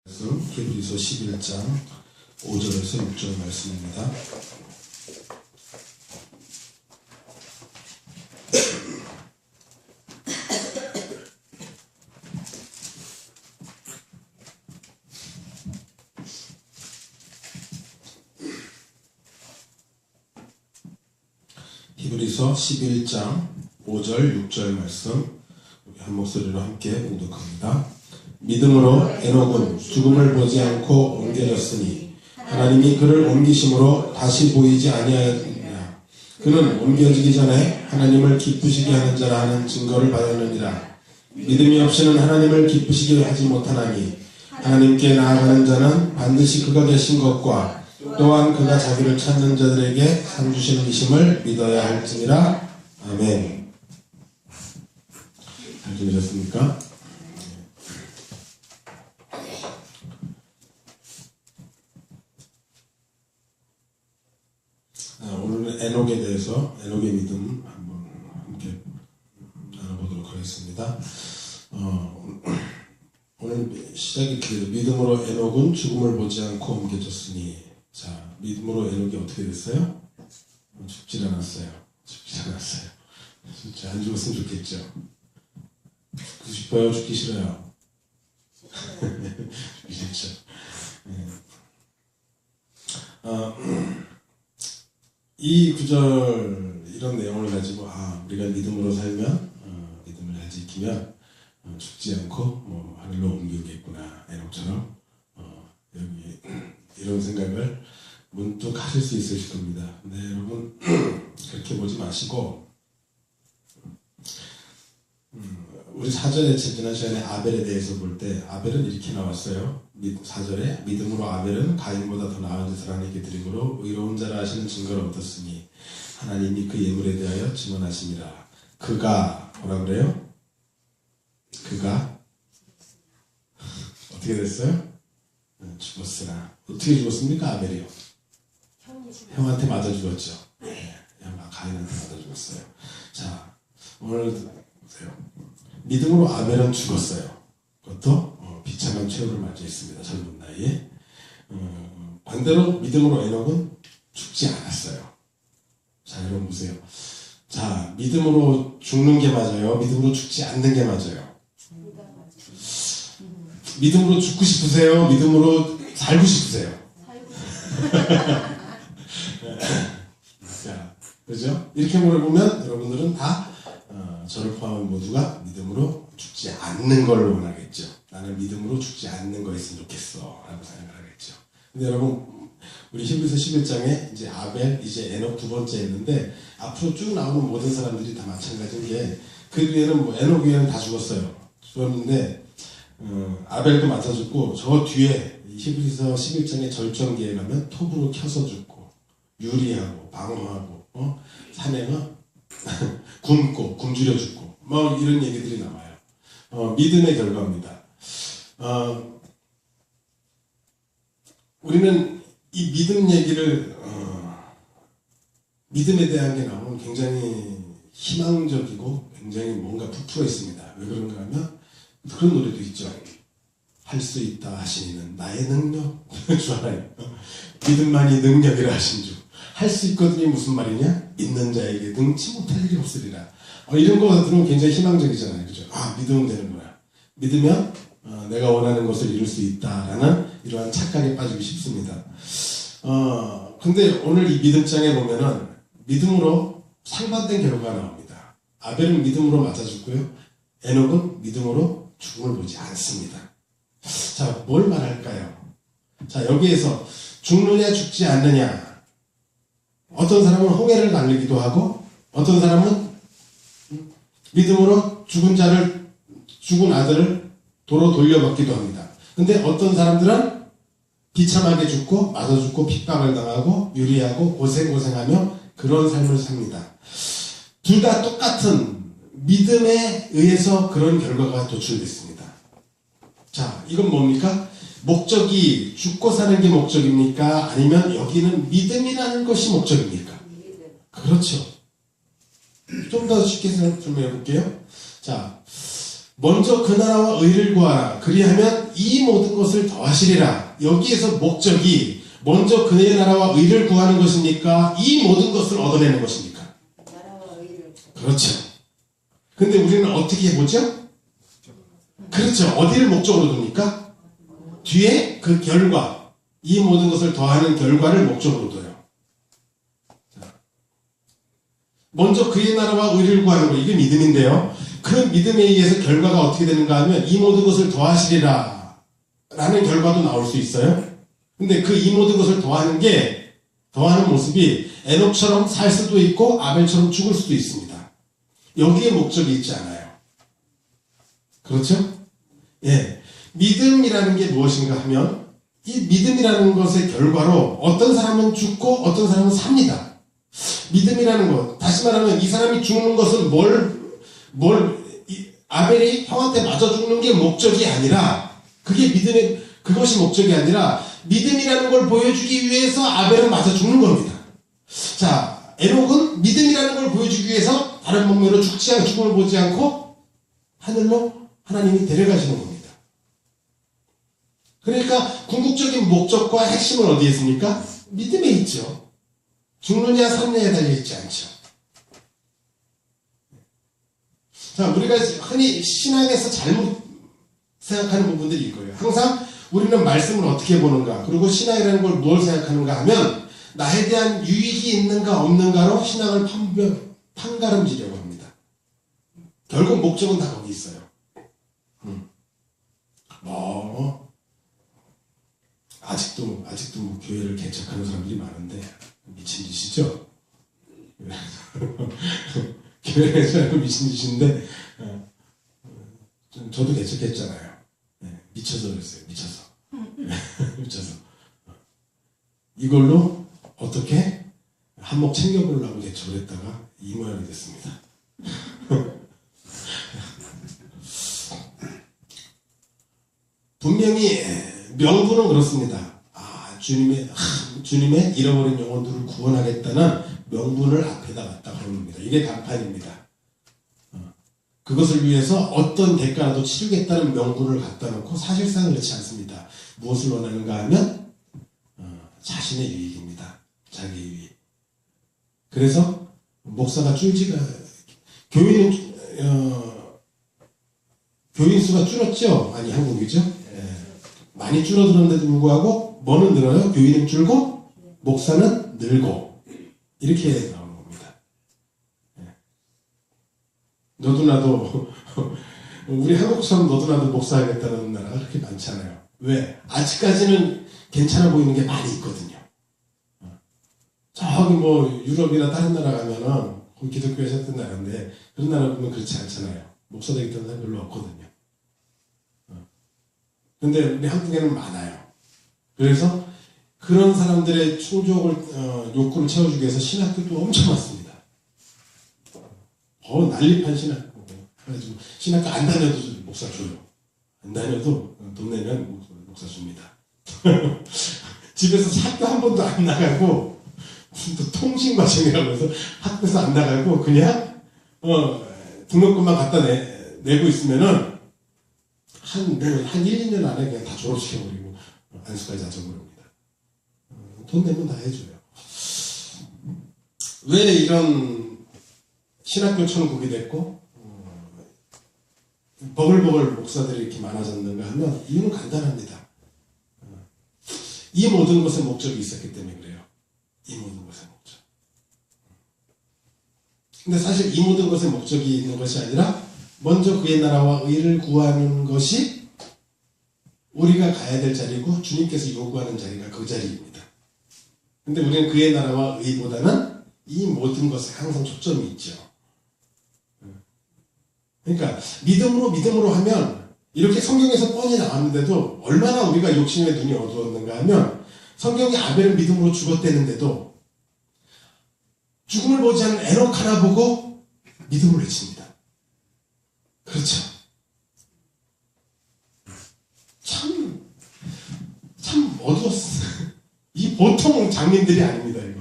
히브리서 11장 5절에서 6절 말씀입니다. 히브리서 11장 5절 6절 말씀 우리 한 목소리로 함께 봉독합니다. 믿음으로 에녹은 죽음을 보지 않고 옮겨졌으니 하나님이 그를 옮기심으로 다시 보이지 아니하였느니라. 그는 옮겨지기 전에 하나님을 기쁘시게 하는 자라 하는 증거를 받았느니라. 믿음이 없이는 하나님을 기쁘시게 하지 못하나니 하나님께 나아가는 자는 반드시 그가 계신 것과 또한 그가 자기를 찾는 자들에게 상 주시는 이심을 믿어야 할지니라. 아멘. 잘 들으셨습니까? 오늘은 에녹에 대해서 에녹의 믿음 한번 함께 나눠보도록 하겠습니다. 오늘 시작이 그래요. 믿음으로 에녹은 죽음을 보지 않고 옮겨졌으니, 자, 믿음으로 에녹이 어떻게 됐어요? 죽지 않았어요. 죽지 않았어요. 진짜 안 죽었으면 좋겠죠. 죽고 싶어요? 죽기 싫어요? 죽기 싫죠. 이 구절 이런 내용을 가지고 우리가 믿음으로 살면 믿음을 잘 지키면 죽지 않고 하늘로 옮기겠구나, 에녹처럼 여기 이런 생각을 문득 하실 수 있으실 겁니다. 근데 여러분 그렇게 보지 마시고 우리 사전에 지난 시간에 아벨에 대해서 볼 때 아벨은 이렇게 나왔어요. 4절에 믿음으로 아벨은 가인보다 더 나은 짓을 하나님께 드림으로 의로운 자라 하시는 증거를 얻었으니 하나님이 그 예물에 대하여 증언하심이라. 그가 뭐라 그래요? 그가 어떻게 됐어요? 죽었으나. 어떻게 죽었습니까? 아벨이요. 형한테 맞아 죽었죠. 가인한테 맞아 죽었어요. 자, 오늘 보세요. 믿음으로 아벨은 죽었어요. 그것도 비참한 최후를 맞이했습니다. 젊은 나이에. 반대로 믿음으로 에녹은 죽지 않았어요. 자, 여러분 보세요. 자, 믿음으로 죽는 게 맞아요? 믿음으로 죽지 않는 게 맞아요? 믿음으로 죽고 싶으세요? 믿음으로 살고 싶으세요? 자, 그죠? 이렇게 물어보면 여러분들은 다 저를 포함한 모두가 믿음으로 죽지 않는 걸 원하겠죠. 나는 믿음으로 죽지 않는 거 있으면 좋겠어 라고 생각을 하겠죠. 근데 여러분, 우리 히브리서 11장에 이제 아벨, 이제 에녹 두 번째 했는데 앞으로 쭉 나오는 모든 사람들이 다 마찬가지인 게, 그 위에는 에녹 위에는 다 죽었는데 아벨도 맞아 죽고, 저 뒤에 히브리서 11장의 절정기에 가면 톱으로 켜서 죽고, 유리하고 방어하고, 산에는 굶고 굶주려 죽고 이런 얘기들이 나와요. 믿음의 결과입니다. 우리는 이 믿음 얘기를 믿음에 대한 게 나오면 굉장히 희망적이고 굉장히 뭔가 부풀어 있습니다. 왜 그런가 하면 그런 노래도 있죠. 할 수 있다 하신 이는 나의 능력. 주 하나님, 믿음만이 능력이라 하신 주. 할 수 있거든요. 무슨 말이냐? 있는 자에게 능치 못할 일이 없으리라. 이런 거 들으면 굉장히 희망적이잖아요. 그죠? 믿으면 되는구나. 믿으면 내가 원하는 것을 이룰 수 있다라는 이러한 착각에 빠지기 쉽습니다. 근데 오늘 이 믿음장에 보면은 믿음으로 상반된 결과가 나옵니다. 아벨은 믿음으로 맞아 죽고요. 에녹은 믿음으로 죽음을 보지 않습니다. 자, 뭘 말할까요? 자, 여기에서 죽느냐 죽지 않느냐. 어떤 사람은 홍해를 날리기도 하고, 어떤 사람은 믿음으로 죽은 아들을 도로 돌려받기도 합니다. 근데 어떤 사람들은 비참하게 죽고, 맞아 죽고, 핍박을 당하고, 유리하고, 고생하며 그런 삶을 삽니다. 둘 다 똑같은 믿음에 의해서 그런 결과가 도출됐습니다. 자, 이건 뭡니까? 목적이 죽고 사는 게 목적입니까? 아니면 여기는 믿음이라는 것이 목적입니까? 그렇죠. 좀 더 쉽게 생각 좀 해볼게요. 자, 먼저 그 나라와 의를 구하라. 그리하면 이 모든 것을 더하시리라. 여기에서 목적이 먼저 그의 나라와 의를 구하는 것입니까? 이 모든 것을 얻어내는 것입니까? 나라와 의를. 그렇죠. 근데 우리는 어떻게 보죠? 그렇죠. 어디를 목적으로 둡니까? 뒤에 그 결과, 이 모든 것을 더하는 결과를 목적으로 둬요. 먼저 그의 나라와 의를 구하는 거, 이게 믿음인데요. 그 믿음에 의해서 결과가 어떻게 되는가 하면 이 모든 것을 더하시리라 라는 결과도 나올 수 있어요. 근데 그 이 모든 것을 더하는 모습이 에녹처럼 살 수도 있고 아벨처럼 죽을 수도 있습니다. 여기에 목적이 있지 않아요. 그렇죠? 예. 믿음이라는 게 무엇인가 하면 이 믿음이라는 것의 결과로 어떤 사람은 죽고 어떤 사람은 삽니다. 믿음이라는 것, 다시 말하면 이 사람이 죽는 것은 아벨이 형한테 맞아 죽는 게 목적이 아니라, 그것이 목적이 아니라 믿음이라는 걸 보여주기 위해서 아벨은 맞아 죽는 겁니다. 자, 에녹은 믿음이라는 걸 보여주기 위해서 다른 목매로 죽음을 보지 않고 하늘로 하나님이 데려가시는 겁니다. 그러니까 궁극적인 목적과 핵심은 어디에 있습니까? 믿음에 있죠. 죽느냐 사느냐에 달려있지 않죠. 자, 우리가 흔히 신앙에서 잘못 생각하는 부분들이 이거예요. 항상 우리는 말씀을 어떻게 보는가, 그리고 신앙이라는 걸 뭘 생각하는가 하면 나에 대한 유익이 있는가 없는가로 신앙을 판가름지려고 합니다. 결국 목적은 다 거기 있어요. 아직도 뭐 교회를 개척하는 사람들이 많은데 미친 짓이죠. 교회에서 미친 짓인데 저도 개척했잖아요. 미쳐서 그랬어요. 미쳐서 이걸로 어떻게 한몫 챙겨보려고 개척을 했다가 이 모양이 됐습니다. 분명히 명분은 그렇습니다. 주님의 잃어버린 영혼들을 구원하겠다는 명분을 앞에다 갖다 걸어놓습니다. 이게 간판입니다. 그것을 위해서 어떤 대가라도 치르겠다는 명분을 갖다 놓고 사실상 그렇지 않습니다. 무엇을 원하는가 하면 자신의 유익입니다. 자기 유익. 그래서 목사가 교인 수가 줄었죠? 아니, 한국이죠? 많이 줄어들었는데도 불구하고 뭐는 늘어요? 교인은 줄고 목사는 늘고, 이렇게 나오는 겁니다. 너도 나도 우리 한국처럼 너도 나도 목사하겠다는 나라가 그렇게 많지 않아요. 왜? 아직까지는 괜찮아 보이는 게 많이 있거든요. 저기 뭐 유럽이나 다른 나라 가면은 거기 기독교에 셨던 나라인데 그런 나라 보면 그렇지 않잖아요. 목사 되겠다는 사람 별로 없거든요. 근데 우리 한국에는 많아요. 그래서 그런 사람들의 욕구를 채워주기 위해서 신학교도 엄청 많습니다. 난립한 신학교. 그래가지고 신학교 안 다녀도 목사 줘요. 안 다녀도 돈 내면 목사 줍니다. 집에서 학교 한 번도 안 나가고, 또 통신과정이라고 해서 학교에서 안 나가고 그냥 등록금만 갖다 내고 있으면은 한 1, 2년 안에 그냥 다 졸업시켜버리고 안수까지 다 줘버립니다. 돈 내면 다 해줘요. 왜 이런 신학교 천국이 됐고 버글버글 목사들이 이렇게 많아졌는가 하면 이유는 간단합니다. 이 모든 것의 목적이 있었기 때문에 그래요. 이 모든 것의 목적. 근데 사실 이 모든 것의 목적이 있는 것이 아니라 먼저 그의 나라와 의를 구하는 것이 우리가 가야 될 자리고 주님께서 요구하는 자리가 그 자리입니다. 근데 우리는 그의 나라와 의보다는 이 모든 것에 항상 초점이 있죠. 그러니까 믿음으로 하면 이렇게 성경에서 뻔히 나왔는데도 얼마나 우리가 욕심의 눈이 어두웠는가 하면 성경이 아벨은 믿음으로 죽었다는데도 죽음을 보지 않은 에녹 하나 보고 믿음을 외칩니다. 그렇죠. 참 어두웠어. 이 보통 장면들이 아닙니다, 이거.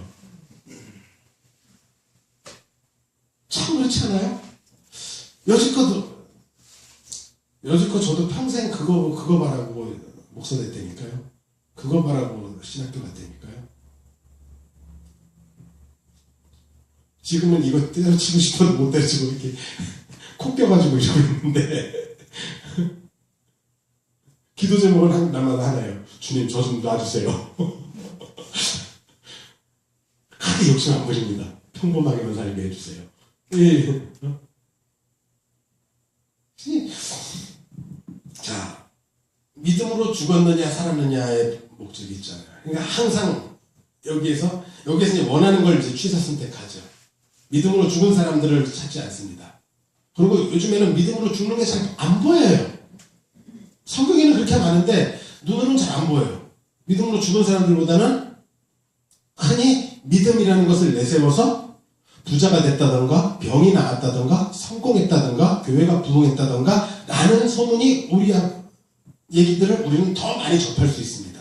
참 그렇지 않아요? 여지껏 저도 평생 그거 바라고 목사 됐다니까요. 그거 바라고 신학교 갔다니까요. 지금은 이거 때려치고 싶어도 못 때려치고 이렇게 콕 껴가지고 이러고 있는데 기도 제목은 날마다 하나예요. 주님 저 좀 놔주세요. 크게 욕심 안 부립니다. 평범하게만 살게 해주세요. 예. 자, 믿음으로 죽었느냐 살았느냐의 목적이 있잖아요. 그러니까 항상 여기에서 이제 원하는 걸 이제 취사 선택하죠. 믿음으로 죽은 사람들을 찾지 않습니다. 그리고 요즘에는 믿음으로 죽는 게 잘 안 보여요. 성경에는 그렇게 많은데 눈으로는 잘 안 보여요. 믿음으로 죽은 사람들보다는 흔히 믿음이라는 것을 내세워서 부자가 됐다던가 병이 나았다던가 성공했다던가 교회가 부흥했다던가 라는 소문이 얘기들을 우리는 더 많이 접할 수 있습니다.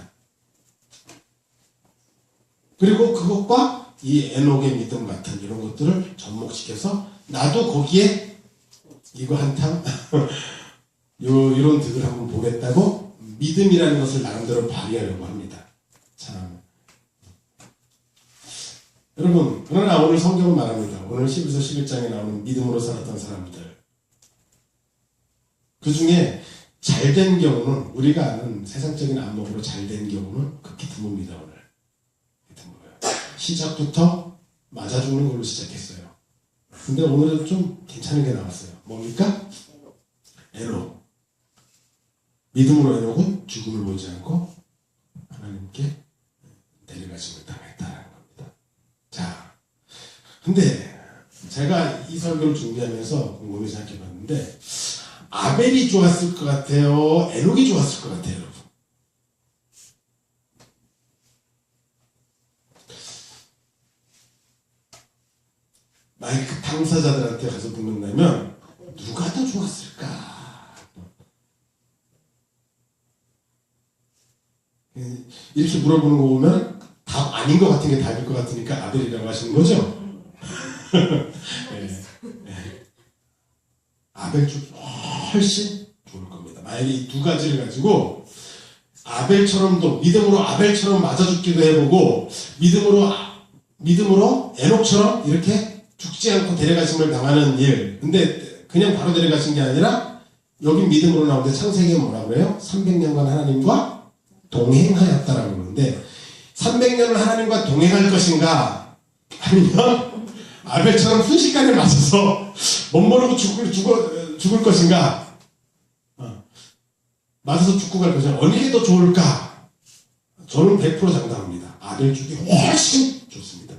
그리고 그것과 이 에녹의 믿음 같은 이런 것들을 접목시켜서 나도 거기에 이거 한탕 이런 득을 한번 보겠다고 믿음이라는 것을 나름대로 발휘하려고 합니다. 참. 여러분, 그러나 오늘 성경은 말합니다. 오늘 11서 11장에 나오는 믿음으로 살았던 사람들. 그 중에 잘된 경우는, 우리가 아는 세상적인 안목으로 잘된 경우는 극히 드뭅니다, 오늘. 드물어요. 시작부터 맞아 죽는 걸로 시작했어요. 근데 오늘은 좀 괜찮은 게 나왔어요. 뭡니까? 에녹. 믿음으로 에녹은 죽음을 보지 않고 하나님께 데려가심을 당했다라는 겁니다. 자, 근데 제가 이 설교를 준비하면서 곰곰이 생각해 봤는데 아벨이 좋았을 것 같아요? 에녹이 좋았을 것 같아요, 여러분? 마이크 당사자들한테 가서 묻는다면 누가 더 좋았을까? 이렇게 물어보는 거 보면 답 아닌 것 같은 게 답일 것 같으니까 아벨이라고 하시는 거죠? 네. 네. 아벨 쪽 훨씬 좋을 겁니다. 만약에 이 두 가지를 가지고 아벨처럼도 믿음으로 아벨처럼 맞아 죽기도 해보고 믿음으로 에녹처럼 이렇게 죽지 않고 데려가심을 당하는 일. 근데 그냥 바로 데려가신 게 아니라 여기 믿음으로 나오는데 창세기에 뭐라고 그래요? 300년간 하나님과 동행하였다라고 그러는데 300년을 하나님과 동행할 것인가 아니면 아벨처럼 순식간에 맞아서 못 모르고 죽을 것인가 맞아서 죽고 갈 것인가 어느 게 더 좋을까? 저는 100% 장담합니다. 아벨 쪽이 훨씬 좋습니다.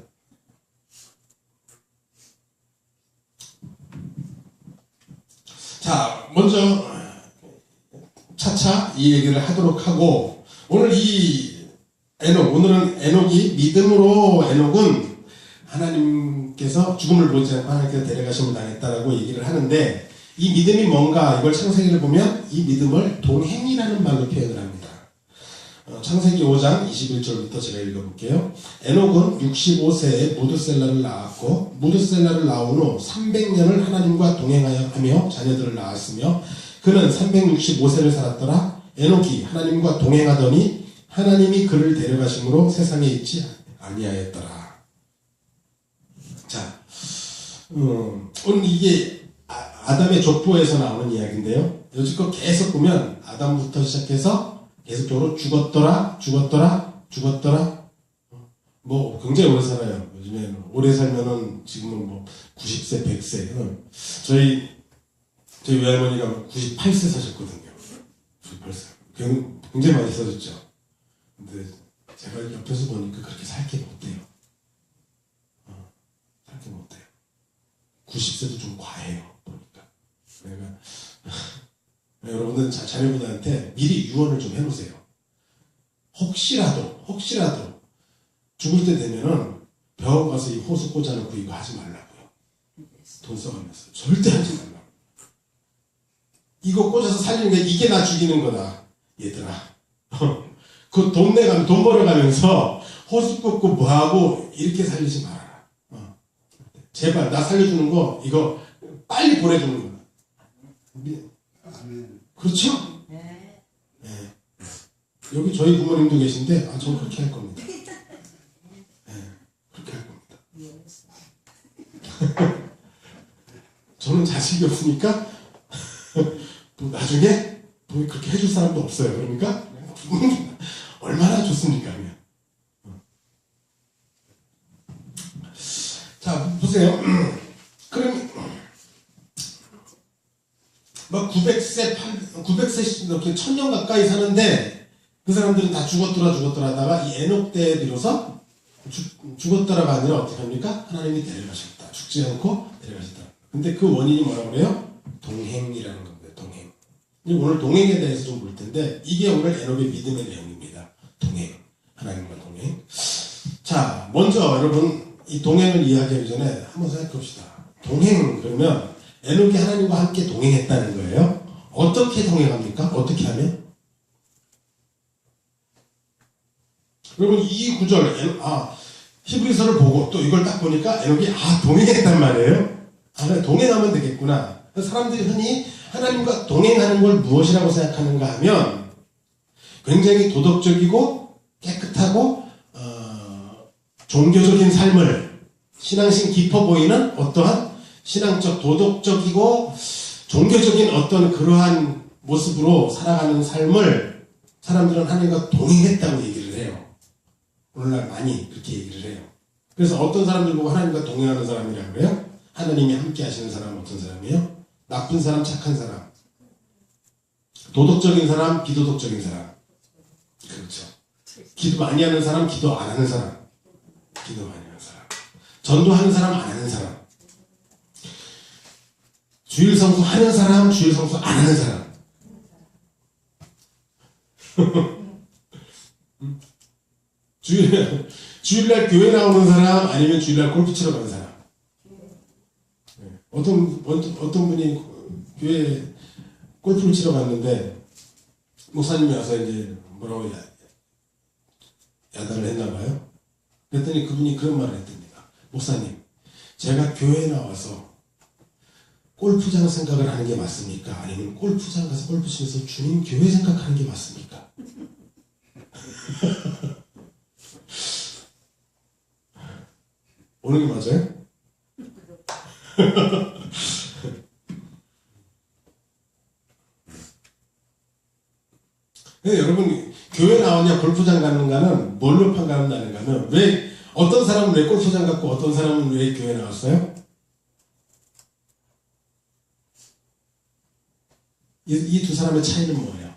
자, 먼저 차차 이 얘기를 하도록 하고 오늘 오늘은 에녹이 믿음으로 에녹은 하나님께서 죽음을 보지 않고 하나님께서 데려가심을 당했다라고 얘기를 하는데 이 믿음이 뭔가 이걸 창세기를 보면 이 믿음을 동행이라는 말로 표현을 합니다. 창세기 5장 21절부터 제가 읽어볼게요. 에녹은 65세에 무드셀라를 낳았고 무드셀라를 낳은 후 300년을 하나님과 동행하며 자녀들을 낳았으며 그는 365세를 살았더라. 에녹이 하나님과 동행하더니 하나님이 그를 데려가심으로 세상에 있지 아니하였더라. 자, 오늘 이게 아담의 족보에서 나오는 이야기인데요. 여지껏 계속 보면 아담부터 시작해서 계속적으로 죽었더라. 뭐 굉장히 오래 살아요. 요즘에는 오래 살면은 지금은 뭐 90세, 100세. 저희 외할머니가 98세 사셨거든요. 98세. 굉장히 많이 사셨죠. 근데 제가 옆에서 보니까 그렇게 살게 못해요. 살게 못해요. 90세도 좀 과해요. 보니까. 그러니까 여러분들 자녀분들한테 미리 유언을 좀 해놓으세요. 혹시라도 죽을 때 되면은 병원 가서 이 호수 꽂아놓고 이거 하지 말라고요. 돈 써가면서. 절대 하지 말라고. 이거 꽂아서 살리는 게 이게 나 죽이는 거다. 얘들아. 그 돈 벌어가면서 호수 꽂고 뭐하고 이렇게 살리지 말아라. 제발 나 살려주는 거 이거 빨리 보내주는 거다. 그렇죠? 네. 예. 여기 저희 부모님도 계신데, 저는 그렇게 할 겁니다. 예. 그렇게 할 겁니다. 저는 자식이 없으니까, 또 나중에 또 그렇게 해줄 사람도 없어요. 그러니까, 얼마나 좋습니까? 그냥. 자, 보세요. 그럼, 막 900세, 900세, 이렇게 1000년 가까이 사는데, 그 사람들은 다 죽었더라 하다가, 이 에녹 때에 비로소 죽었더라가 아니라 어떻게 합니까? 하나님이 데려가셨다. 죽지 않고 데려가셨다. 근데 그 원인이 뭐라고 그래요? 동행이라는 겁니다. 동행. 오늘 동행에 대해서 좀 볼 텐데, 이게 오늘 에녹의 믿음의 내용입니다. 동행. 하나님과 동행. 자, 먼저 여러분, 이 동행을 이야기하기 전에 한번 생각해 봅시다. 동행, 그러면 에녹이 하나님과 함께 동행했다는 거예요. 어떻게 동행합니까? 어떻게 하면? 여러분, 이 구절, 히브리서를 보고 또 이걸 딱 보니까 에녹이, 동행했단 말이에요. 동행하면 되겠구나. 사람들이 흔히 하나님과 동행하는 걸 무엇이라고 생각하는가 하면 굉장히 도덕적이고 깨끗하고 종교적인 삶을 신앙심 깊어 보이는 어떠한 신앙적 도덕적이고 종교적인 어떤 그러한 모습으로 살아가는 삶을 사람들은 하나님과 동행했다고 얘기를 해요. 오늘날 많이 그렇게 얘기를 해요. 그래서 어떤 사람들 보고 하나님과 동행하는 사람이라고 그래요? 하나님이 함께 하시는 사람은 어떤 사람이에요? 나쁜 사람, 착한 사람. 도덕적인 사람, 비도덕적인 사람. 그렇죠. 기도 많이 하는 사람, 기도 안 하는 사람. 기도 많이 하는 사람. 전도하는 사람, 안 하는 사람. 주일 성수 하는 사람, 주일 성수 안 하는 사람. 주일날 교회 나오는 사람, 아니면 주일날 골프 치러 가는 사람. 어떤 분이 교회 골프를 치러 갔는데, 목사님이 와서 이제 뭐라고 야단을 했나봐요. 그랬더니 그분이 그런 말을 했답니다. 목사님, 제가 교회에 나와서 골프장 생각을 하는 게 맞습니까? 아니면 골프장 가서 골프 치면서 주님 교회 생각하는 게 맞습니까? 어느 게 맞아요? 여러분, 교회 나오냐 골프장 가는가는 뭘로 판가는가는 왜 어떤 사람은 왜 골프장 갔고 어떤 사람은 왜 교회 나왔어요? 이 두 사람의 차이는 뭐예요?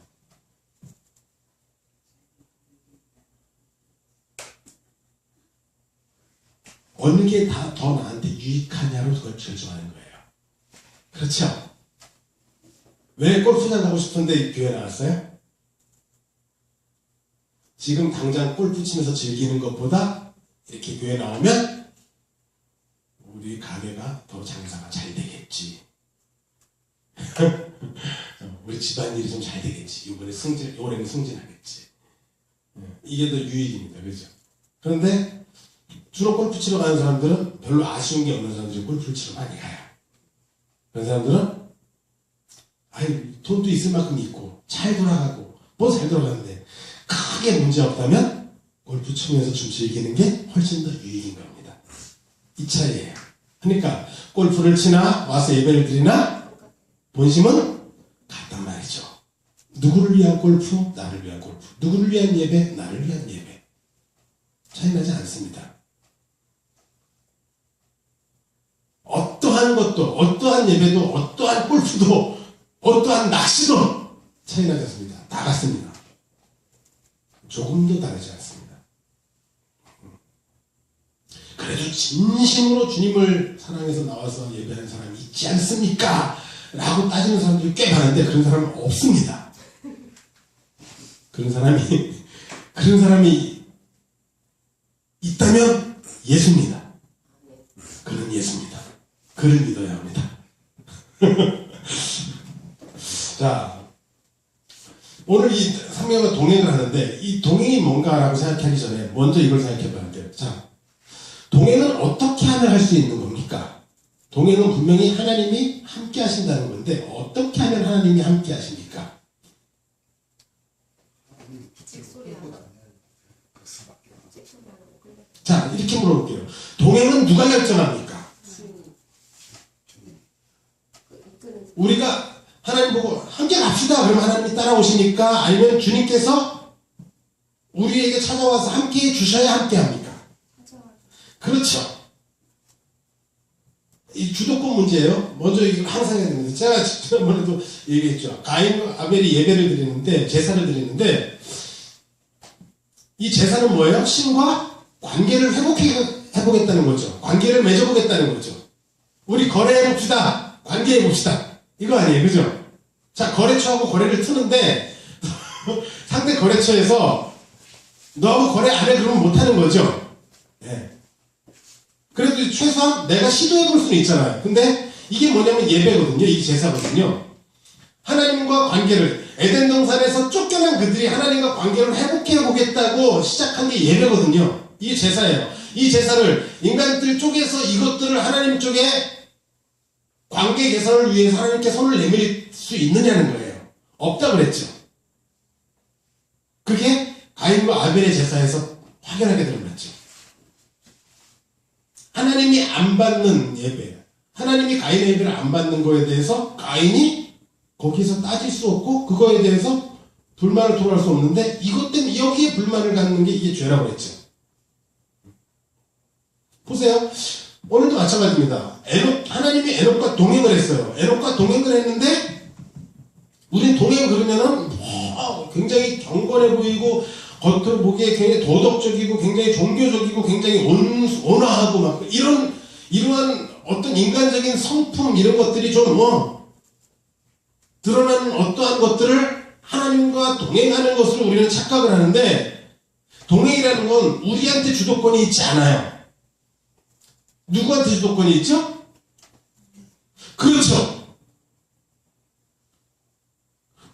어느 게 더 나한테 유익하냐로 그걸 결정하는 거예요. 그렇죠? 왜 골프장 가고 싶은데 교회 나왔어요? 지금 당장 골프 치면서 즐기는 것보다 이렇게 교회 나오면 우리 가게가 더 장사가 잘 되겠지. 우리 집안일이 좀 잘 되겠지. 올해는 승진하겠지. 이게 더 유익입니다. 그죠? 그런데 주로 골프 치러 가는 사람들은 별로 아쉬운 게 없는 사람들이 골프를 치러 많이 가요. 그런 사람들은 돈도 있을 만큼 있고 잘 돌아가고 뭐 잘 돌아가는데 크게 문제 없다면 골프 치면서 좀 즐기는 게 훨씬 더 유익인 겁니다. 이 차이예요. 그러니까 골프를 치나 와서 예배를 드리나 본심은 같단 말이죠. 누구를 위한 골프? 나를 위한 골프. 누구를 위한 예배? 나를 위한 예배. 차이 나지 않습니다. 어떠한 것도, 어떠한 예배도, 어떠한 골프도, 어떠한 낚시도 차이 나지 않습니다. 다 같습니다. 조금도 다르지 않습니다. 그래도 진심으로 주님을 사랑해서 나와서 예배하는 사람이 있지 않습니까? 라고 따지는 사람들이 꽤 많은데 그런 사람은 없습니다. 그런 사람이 있다면 예수입니다. 그는 예수입니다. 그를 믿어야 합니다. 자, 오늘 이 3명과 동행을 하는데 이 동행이 뭔가라고 생각하기 전에 먼저 이걸 생각해 봐야 돼요. 자, 동행은 어떻게 하면 할 수 있는 겁니까? 동행은 분명히 하나님이 함께 하신다는 건데 어떻게 하면 하나님이 함께 하십니까? 자, 이렇게 물어볼게요. 동행은 누가 결정합니까? 우리가 하나님 보고 함께 갑시다 그러면 하나님이 따라오시니까, 아니면 주님께서 우리에게 찾아와서 함께 주셔야 함께 합니까? 그렇죠. 이 주도권 문제예요. 먼저 이걸 항상 해야 되는데, 제가 지난번에도 얘기했죠. 가인과 아벨이 예배를 드리는데, 제사를 드리는데, 이 제사는 뭐예요? 신과 관계를 회복해보겠다는 거죠. 관계를 맺어보겠다는 거죠. 우리 거래해봅시다. 관계해봅시다. 이거 아니에요. 그죠? 자, 거래처하고 거래를 트는데, 상대 거래처에서 너하고 거래 안 해 그러면 못하는 거죠. 네. 그래도 최소한 내가 시도해볼 수는 있잖아요. 근데 이게 뭐냐면 예배거든요. 이게 제사거든요. 하나님과 관계를, 에덴 동산에서 쫓겨난 그들이 하나님과 관계를 회복해보겠다고 시작한 게 예배거든요. 이게 제사예요. 이 제사를 인간들 쪽에서 이것들을 하나님 쪽에 관계 개선을 위해서 하나님께 손을 내밀 수 있느냐는 거예요. 없다 그랬죠. 그게 가인과 아벨의 제사에서 확연하게 드러났죠. 하나님이 안 받는 예배, 하나님이 가인의 예배를 안 받는 거에 대해서 가인이 거기서 따질 수 없고 그거에 대해서 불만을 토로할 수 없는데, 이것 때문에 여기에 불만을 갖는 게 이게 죄라고 했죠. 보세요. 오늘도 마찬가지입니다. 하나님이 에녹과 동행을 했어요. 에녹과 동행을 했는데, 우린 동행 그러면은 굉장히 경건해 보이고, 겉으로 보기에 굉장히 도덕적이고, 굉장히 종교적이고, 굉장히 온화하고, 막 이러한 어떤 인간적인 성품, 이런 것들이 좀 드러나는 어떠한 것들을 하나님과 동행하는 것으로 우리는 착각을 하는데, 동행이라는 건 우리한테 주도권이 있지 않아요. 누구한테 주도권이 있죠? 그렇죠.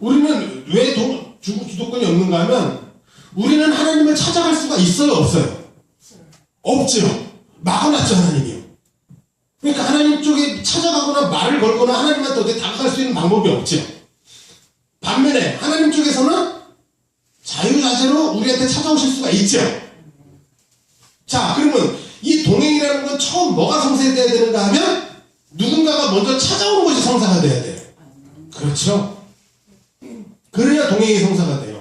우리는 왜 주도권이 없는가 하면, 우리는 하나님을 찾아갈 수가 있어요, 없어요? 없죠. 막아놨죠, 하나님이요. 그러니까 하나님 쪽에 찾아가거나 말을 걸거나 하나님한테 어디 다가갈 수 있는 방법이 없죠. 반면에 하나님 쪽에서는 자유자재로 우리한테 찾아오실 수가 있죠. 자, 그러면 이 동행이라는 건 처음 뭐가 성사돼야 되는가 하면, 누군가가 먼저 찾아오는 것이 성사가 돼야 돼요. 그렇죠. 그래야 동행이 성사가 돼요.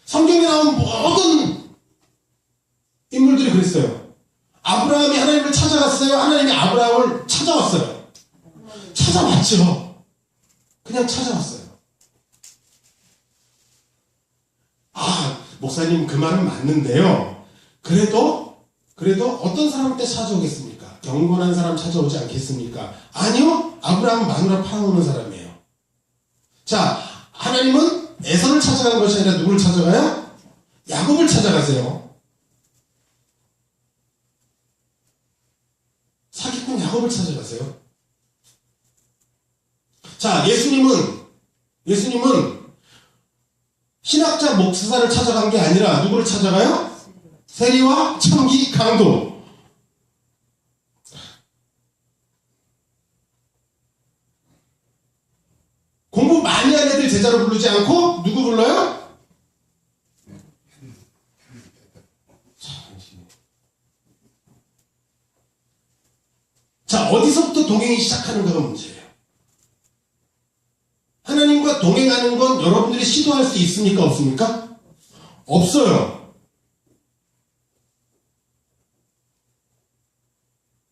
성경에 나온 모든 인물들이 그랬어요. 아브라함이 하나님을 찾아갔어요. 하나님이 아브라함을 찾아왔어요. 찾아왔죠. 그냥 찾아왔어요. 목사님 그 말은 맞는데요. 그래도 어떤 사람한테 찾아오겠습니까? 경건한 사람 찾아오지 않겠습니까? 아니요. 아브라함은 마누라 팔아오는 사람이에요. 자, 하나님은 에서를 찾아간 것이 아니라 누구를 찾아가요? 야곱을 찾아가세요. 사기꾼 야곱을 찾아가세요. 자, 예수님은 신학자 목사를 찾아간 게 아니라 누구를 찾아가요? 세리와 청기 강도. 공부 많이 한 애들 제자로 부르지 않고 누구 불러요? 자, 어디서부터 동행이 시작하는가가 문제예요. 하나님과 동행하는 건 여러분들이 시도할 수 있습니까? 없습니까? 없어요.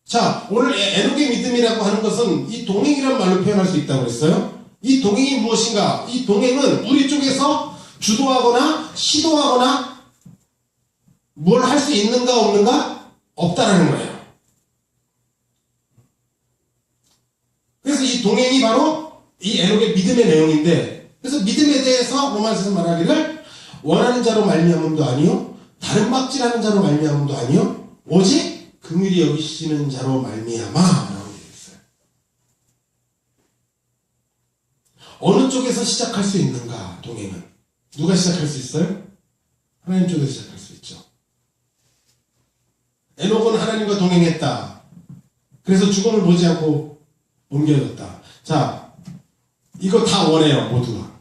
자, 오늘 에녹의 믿음이라고 하는 것은 이 동행이란 말로 표현할 수 있다고 했어요. 이 동행이 무엇인가? 이 동행은 우리 쪽에서 주도하거나 시도하거나 뭘 할 수 있는가 없는가? 없다라는 거예요. 그래서 이 동행이 바로 이 에녹의 믿음의 내용인데, 그래서 믿음에 대해서 로마서에서 말하기를 원하는 자로 말미암음도 아니요, 다른 막질하는 자로 말미암음도 아니요, 오직 긍휼히 여기시는 자로 말미암아라고 되어 있어요. 어느 쪽에서 시작할 수 있는가? 동행은 누가 시작할 수 있어요? 하나님 쪽에서 시작할 수 있죠. 에녹은 하나님과 동행했다. 그래서 죽음을 보지 않고 옮겨졌다. 자, 이거 다 원해요, 모두가.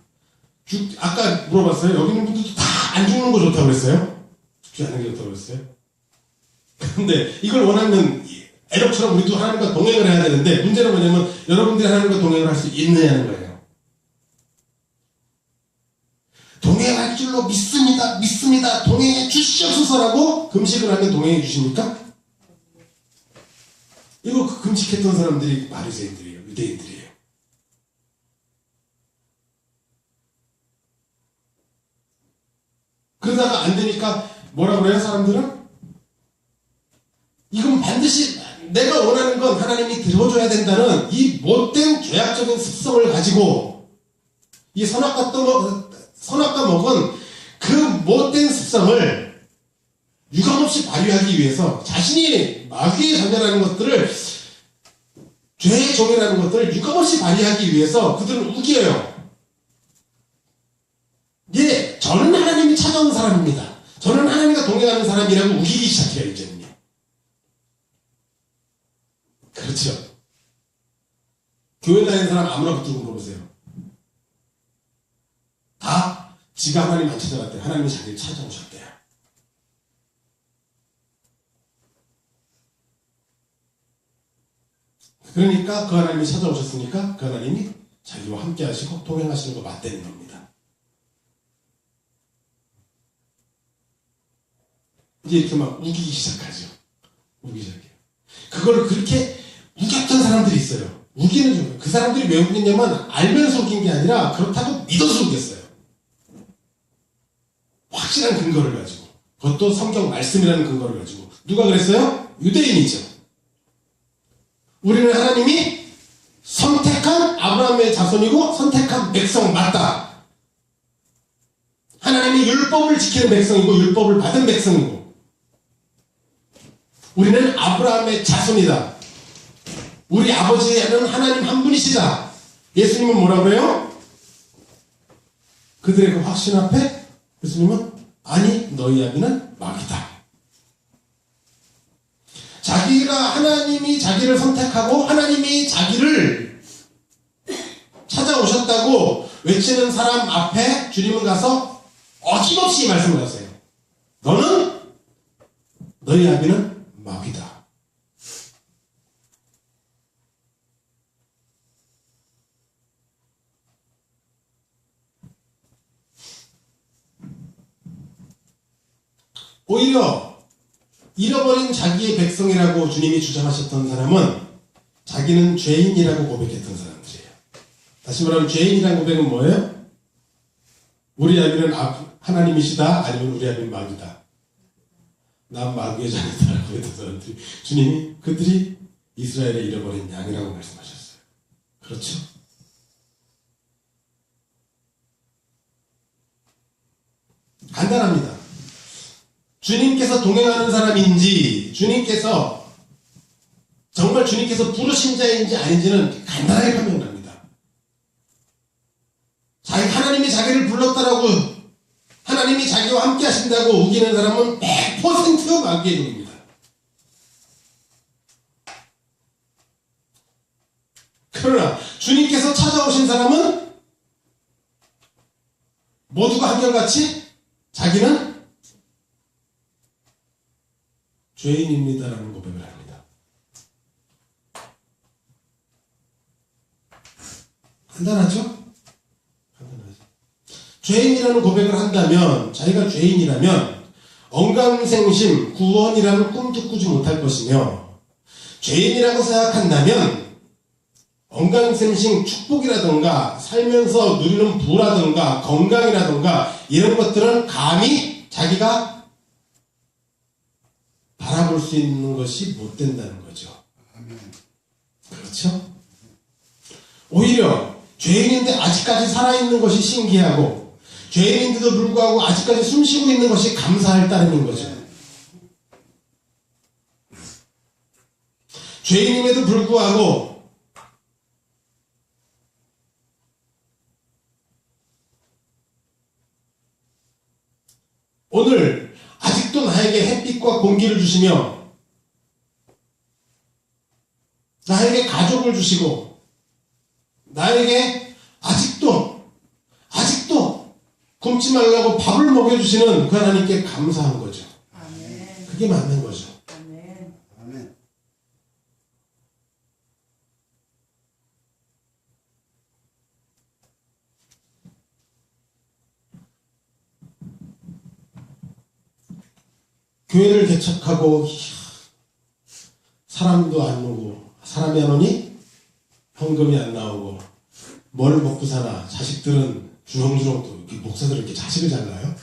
아까 물어봤어요. 여기 있는 분들도 다 안 죽는 거 좋다고 그랬어요? 죽지 않는 게 좋다고 그랬어요? 근데 이걸 원하면 에녹처럼 우리도 하나님과 동행을 해야 되는데 문제는 뭐냐면 여러분들이 하나님과 동행을 할 수 있느냐는 거예요. 동행할 줄로 믿습니다. 믿습니다. 동행해 주시옵소서라고 금식을 하면 동행해 주십니까? 이거 그 금식했던 사람들이 바리새인들이에요. 유대인들이에요. 그러다가 안 되니까 뭐라 그래요 사람들은? 이건 반드시 내가 원하는 건 하나님이 들어줘야 된다는 이 못된 죄악적인 습성을 가지고 이 선악과 먹은 그 못된 습성을 유감없이 발휘하기 위해서 자신이 마귀에 전멸하는 것들을 죄의 종이라는 것들을 유감없이 발휘하기 위해서 그들은 우겨요. 예, 저는 하나님이 찾아온 사람입니다. 저는 하나님과 동행하는 사람이라고 우기기 시작해요, 이제는요. 그렇죠. 교회 다니는 사람 아무나 붙들고 물어보세요. 다 지가 하나님 안 찾아갔대요. 하나님이 자기를 찾아오셨대요. 그러니까 그 하나님이 찾아오셨으니까 그 하나님이 자기와 함께 하시고 동행하시는 거 맞대는 겁니다. 이제 이렇게 막 우기기 시작하죠. 우기기 시작해요. 그걸 그렇게 우겼던 사람들이 있어요. 우기는 중. 그 사람들이 왜 우겼냐면 알면서 우긴 게 아니라 그렇다고 믿어서 우겼어요. 확실한 근거를 가지고. 그것도 성경 말씀이라는 근거를 가지고. 누가 그랬어요? 유대인이죠. 우리는 하나님이 선택한 아브라함의 자손이고 선택한 백성 맞다. 하나님이 율법을 지키는 백성이고 율법을 받은 백성이고 우리는 아브라함의 자손이다. 우리 아버지는 하나님 한 분이시다. 예수님은 뭐라고 해요? 그들의 그 확신 앞에 예수님은 아니 너희 아비는 마귀다. 자기가 하나님이 자기를 선택하고 하나님이 자기를 찾아오셨다고 외치는 사람 앞에 주님은 가서 어김없이 말씀을 하세요. 너희 아비는 마귀다. 오히려 잃어버린 자기의 백성이라고 주님이 주장하셨던 사람은 자기는 죄인이라고 고백했던 사람들이에요. 다시 말하면 죄인이라는 고백은 뭐예요? 우리 아비는 하나님이시다 아니면 우리 아비는 마귀다. 난 마귀의 자녀다라고 했던 사람들이 주님이 그들이 이스라엘의 잃어버린 양이라고 말씀하셨어요. 그렇죠? 간단합니다. 주님께서 동행하는 사람인지 정말 주님께서 부르신 자인지 아닌지는 간단하게 판명납니다. 하나님이 자기를 불렀다라고 하나님이 자기와 함께 하신다고 우기는 사람은 100% 마귀의 종입니다. 그러나 주님께서 찾아오신 사람은 모두가 한결같이 자기는 죄인입니다라는 고백을 합니다. 간단하죠? 간단하죠. 죄인이라는 고백을 한다면 자기가 죄인이라면 언감생심, 구원이라는 꿈도 꾸지 못할 것이며 죄인이라고 생각한다면 언감생심 축복이라든가 살면서 누리는 부라든가 건강이라든가 이런 것들은 감히 자기가 바라볼 수 있는 것이 못 된다는 거죠. 그렇죠? 오히려 죄인인데 아직까지 살아있는 것이 신기하고 죄인인데도 불구하고 아직까지 숨쉬고 있는 것이 감사할 따름인 거죠. 죄인임에도 불구하고 오늘 아직도 나에게 햇빛과 공기를 주시며 나에게 가족을 주시고 나에게 아직도 굶지 말라고 밥을 먹여주시는 그 하나님께 감사한 거죠. 그게 맞는 거죠. 아멘. 아멘. 교회를 개척하고 사람도 안 오고 사람이 안 오니 헌금이 안 나오고 뭘 먹고 사나 자식들은 주렁주렁 또 이렇게 목사들은 이렇게 자식을 잘라요.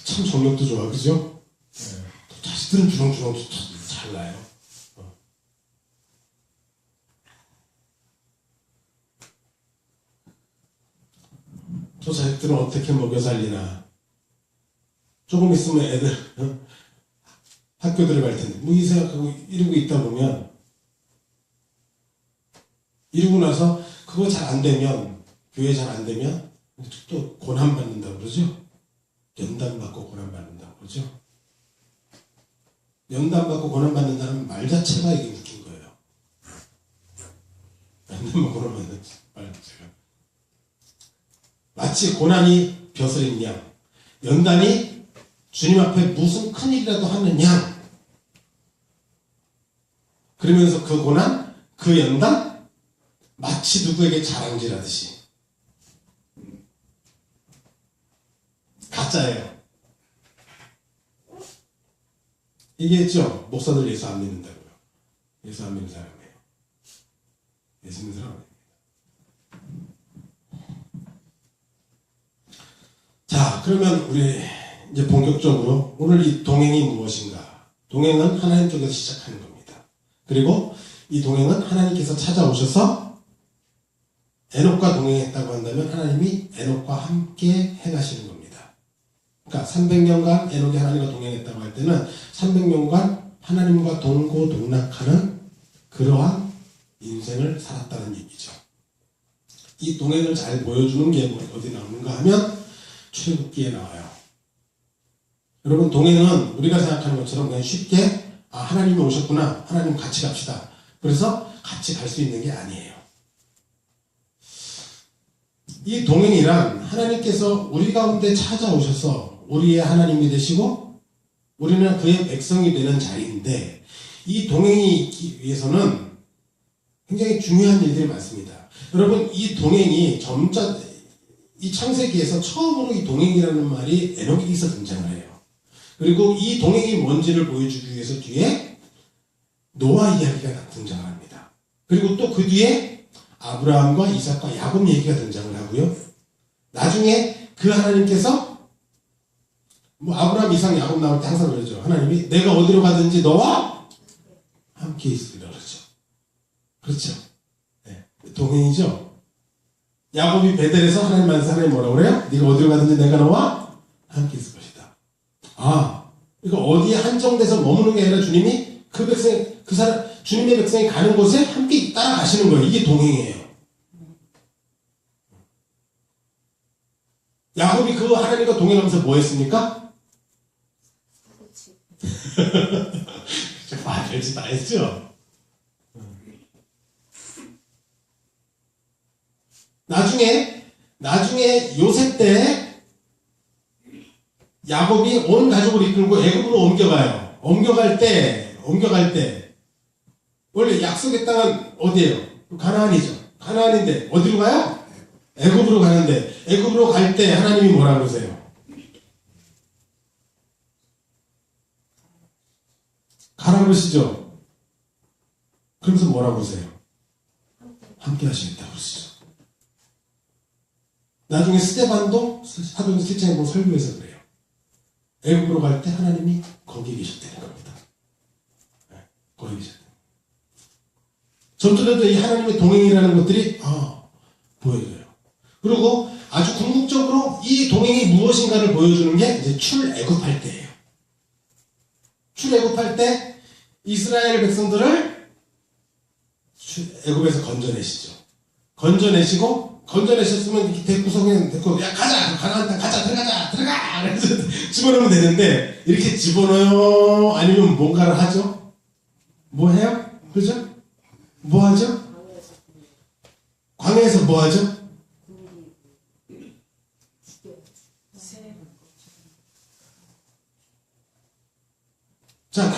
참 정력도 좋아, 그죠? 네. 자식들은 주렁주렁 잘라요. 저 자식들은 어떻게 먹여 살리나. 조금 있으면 애들 학교 들어갈 텐데 뭐 이 생각하고 이러고 있다 보면 이러고 나서 그거 잘 안 되면 교회 잘 안 되면 또 고난 받는다고 그러죠. 연단 받고 고난 받는다고 그러죠. 연단 받고 고난 받는다는 말 자체가 이게 웃긴 거예요. 연단 받고 고난 받는 말 자체가 마치 고난이 벼슬인 양, 연단이 주님 앞에 무슨 큰일이라도 하는 양. 그러면서 그 고난, 그 연단 마치 누구에게 자랑질하듯이 가짜예요. 얘기했죠? 목사들 예수 안 믿는다고요. 예수 안 믿는 사람이에요. 예수 믿는 사람 아닙니다. 자, 그러면 우리 이제 본격적으로 오늘 이 동행이 무엇인가? 동행은 하나님 쪽에서 시작하는 겁니다. 그리고 이 동행은 하나님께서 찾아오셔서 에녹과 동행했다고 한다면 하나님이 에녹과 함께 행하시는 겁니다. 그러니까 300년간 에녹이 하나님과 동행했다고 할 때는 300년간 하나님과 동고동락하는 그러한 인생을 살았다는 얘기죠. 이 동행을 잘 보여주는 게 어디 나오는가 하면 출애굽기에 나와요. 여러분, 동행은 우리가 생각하는 것처럼 그냥 쉽게 하나님이 오셨구나, 하나님 같이 갑시다, 그래서 같이 갈 수 있는 게 아니에요. 이 동행이란 하나님께서 우리 가운데 찾아오셔서 우리의 하나님이 되시고 우리는 그의 백성이 되는 자리인데, 이 동행이 있기 위해서는 굉장히 중요한 일들이 많습니다. 여러분, 이 동행이 점차 이 창세기에서 처음으로 이 동행이라는 말이 에녹에서 등장을 해요. 그리고 이 동행이 뭔지를 보여주기 위해서 뒤에 노아 이야기가 등장을 합니다. 그리고 또 그 뒤에 아브라함과 이삭과 야곱 얘기가 등장을 하고요. 나중에 그 하나님께서 뭐 아브라함, 이삭, 야곱 나올 때 항상 그러죠. 하나님이 내가 어디로 가든지 너와 함께 있으리라 그러죠. 그렇죠. 네. 동행이죠. 야곱이 베델에서 하나님 만나서 하나님 뭐라고 그래요? 네가 어디로 가든지 내가 너와 함께 있을 것이다. 그러니까 어디에 한정돼서 머무는 게 아니라 주님이 그 백성, 그 사람, 주님의 백성이 가는 곳에 함께 따라가시는 거예요. 이게 동행이에요. 야곱이 그 하나님과 동행하면서 뭐 했습니까? 별짓 다 했죠? 나중에 요셉 때 야곱이 온 가족을 이끌고 애굽으로 옮겨가요. 옮겨갈 때 원래 약속의 땅은 어디예요? 가나안이죠. 가나안인데 어디로 가요? 애굽으로 가는데, 애굽으로 갈 때 하나님이 뭐라 그러세요? 가라 그러시죠. 그러면서 뭐라 그러세요? 함께 하시겠다고 그러시죠. 나중에 스데반도 사도행전 7장에 보면 설교에서 그래요. 애굽으로 갈 때 하나님이 거기에 계셨다는 겁니다. 네, 거기 계셨다. 점점점 이 하나님의 동행이라는 것들이 보여져요. 그리고 아주 궁극적으로 이 동행이 무엇인가를 보여주는 게 이제 출애굽할 때예요. 출애굽할 때 이스라엘 백성들을 애굽에서 건져내시죠. 건져내셨으면 이렇게 구석에 데리고 야 가자, 가나안 땅 가자, 들어가 그래서 집어넣으면 되는데, 이렇게 집어넣어요? 아니면 뭔가를 하죠? 뭐 해요? 그죠? 뭐 하죠? 광야에서 뭐 하죠?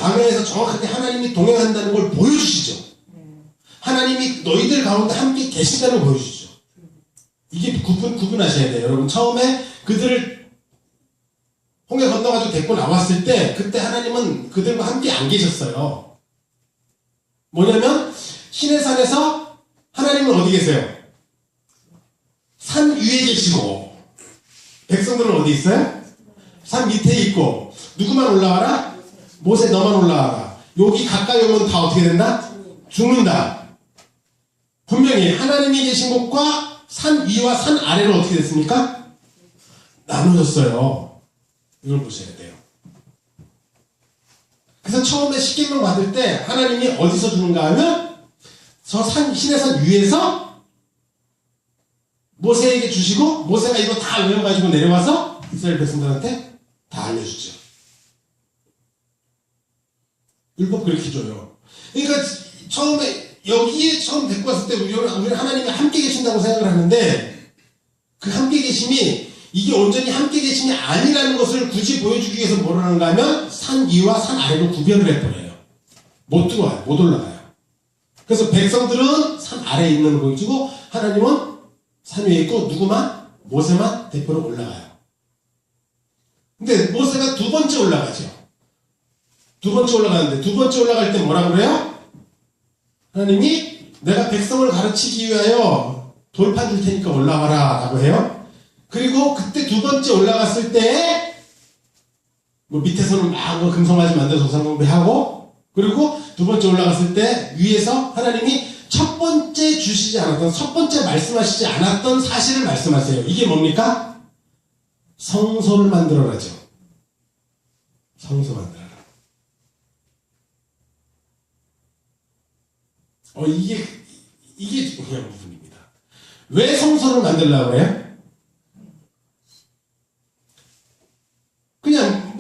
광야에서 정확하게 하나님이 동행한다는 걸 보여주시죠. 하나님이 너희들 가운데 함께 계신다는 걸 보여주시죠. 이게 구분하셔야 돼요. 여러분, 처음에 그들을 홍해 건너가지고 데리고 나왔을 때 그때 하나님은 그들과 함께 안 계셨어요. 뭐냐면 시내산에서 하나님은 어디 계세요? 산 위에 계시고 백성들은 어디 있어요? 산 밑에 있고 누구만 올라와라? 모세 너만 올라와라. 여기 가까이 오면 다 어떻게 된다? 죽는다. 분명히 하나님이 계신 곳과 산 위와 산 아래로 어떻게 됐습니까? 나누어졌어요. 이걸 보셔야 돼요. 그래서 처음에 십계명 받을 때 하나님이 어디서 주는가 하면 저 시내산 위에서 모세에게 주시고 모세가 이거 다 외워가지고 내려와서 이스라엘 백성들한테 다 알려주죠. 율법 그렇게 줘요. 그러니까 처음에 여기에 처음 데리고 왔을 때 우리는 하나님이 함께 계신다고 생각을 하는데 그 함께 계심이 이게 온전히 함께 계심이 아니라는 것을 굳이 보여주기 위해서 뭐를 하는가 하면 산 위와 산 아래로 구별을 해버려요. 못 들어와요. 못 올라가요. 그래서 백성들은 산 아래에 있는 거이고 하나님은 산 위에 있고 누구만? 모세만 대표로 올라가요. 근데 모세가 두 번째 올라가죠. 두 번째 올라가는데 두 번째 올라갈 때 뭐라 그래요? 하나님이 내가 백성을 가르치기 위하여 돌판 줄 테니까 올라와라 라고 해요. 그리고 그때 두 번째 올라갔을 때 뭐 밑에서는 막 금송아지 만들어서 조상공배하고 그리고 두 번째 올라갔을 때 위에서 하나님이 첫 번째 주시지 않았던 첫 번째 말씀하시지 않았던 사실을 말씀하세요. 이게 뭡니까? 성소를 만들어라죠. 성소 만들어라. 이게 중요한 부분입니다. 왜 성소를 만들려고 해요? 그냥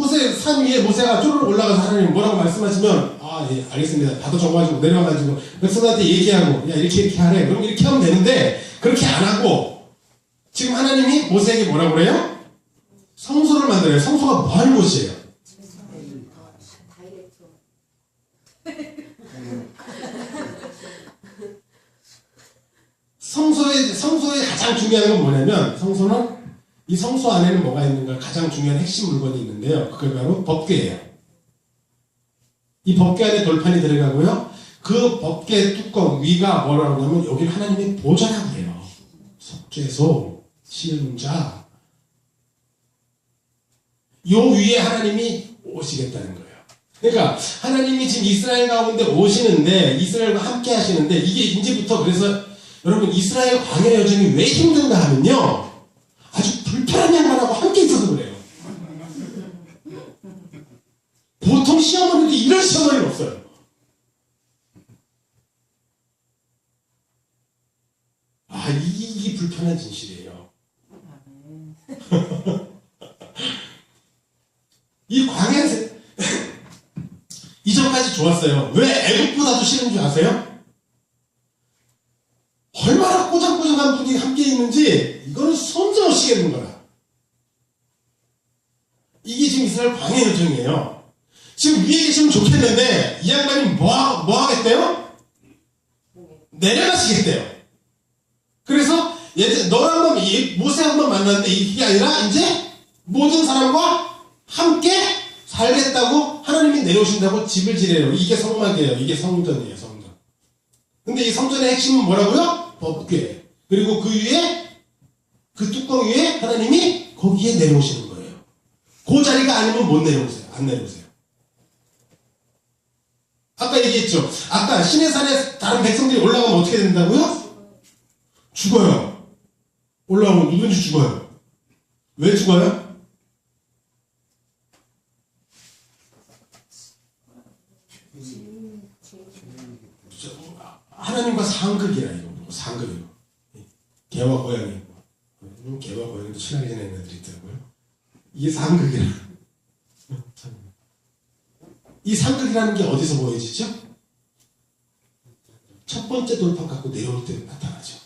산 위에 모세가 쪼르르 올라가서 하나님 뭐라고 말씀하시면 예, 알겠습니다. 다도 적어가지고 내려가지고 백성들한테 얘기하고 야 이렇게 하래. 그럼 이렇게 하면 되는데 그렇게 안 하고 지금 하나님이 모세에게 뭐라고 그래요? 성소를 만들어요. 성소가 뭐 하는 곳이에요? 성소의 가장 중요한 건 뭐냐면 성소는 이 성소 안에는 뭐가 있는가 가장 중요한 핵심 물건이 있는데요. 그게 바로 법궤예요. 이 법궤 안에 돌판이 들어가고요. 그 법궤 뚜껑 위가 뭐라고 하면 여기를 하나님이 보좌라고 해요. 속죄소, 시은자. 요 위에 하나님이 오시겠다는 거예요. 그러니까 하나님이 지금 이스라엘 가운데 오시는데 이스라엘과 함께 하시는데 이게 이제부터 그래서 여러분 이스라엘 광야 여정이 왜 힘든가 하면요. 아주 불편한 양반하고 함께 있어서 그래요. 보통 시어머니도 이런 시어머니는 없어요. 이게 불편한 진실이에요. 이 광야에서 이전까지 좋았어요. 왜 애국보다도 싫은 줄 아세요? 얼마나 꼬장꼬장한 분이 함께 있는지 이거는 손져오시겠는 거라. 이게 지금 이스라엘 광야 여정이에요. 지금 위에 계시면 좋겠는데 이 양반이 뭐 하겠대요? 내려가시겠대요. 그래서 너랑 한번 모세 한번 만났는데 이게 아니라 이제 모든 사람과 함께 살겠다고 하나님이 내려오신다고 집을 지내요. 이게 성막이에요. 이게 성전이에요. 성전. 근데 이 성전의 핵심은 뭐라고요? 법궤. 그리고 그 위에 그 뚜껑 위에 하나님이 거기에 내려오시는 거예요. 그 자리가 아니면 못 내려오세요. 안 내려오세요. 아까 얘기했죠. 아까 시내산에 다른 백성들이 올라가면 어떻게 된다고요? 죽어요. 올라오면 누군지 죽어요. 왜 죽어요? 하나님과 상극이라 이거. 상극이고. 개와 고양이. 개와 고양이도 친하게 지내는 애들이 있더라고요. 이게 상극이라. 이 상극이라는 게 어디서 보여지죠? 첫 번째 돌판 갖고 내려올 때 나타나죠.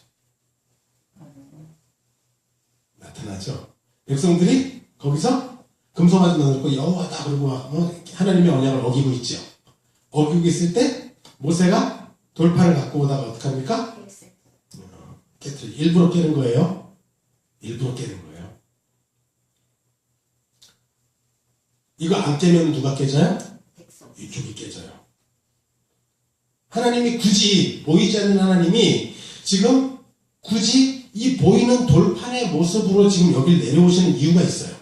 나타나죠. 백성들이 거기서 금송아지 넣고 여호와다 그러고 하나님의 언약을 어기고 있죠. 어기고 있을 때 모세가 돌판을 갖고 오다가 어떻게 합니까? 깨뜨려. 일부러 깨는 거예요. 일부러 깨는 거예요. 이거 안 깨면 누가 깨져요? 이쪽이 깨져요. 하나님이 굳이 보이지 않는 하나님이 지금 굳이 이 보이는 돌판의 모습으로 지금 여길 내려오시는 이유가 있어요.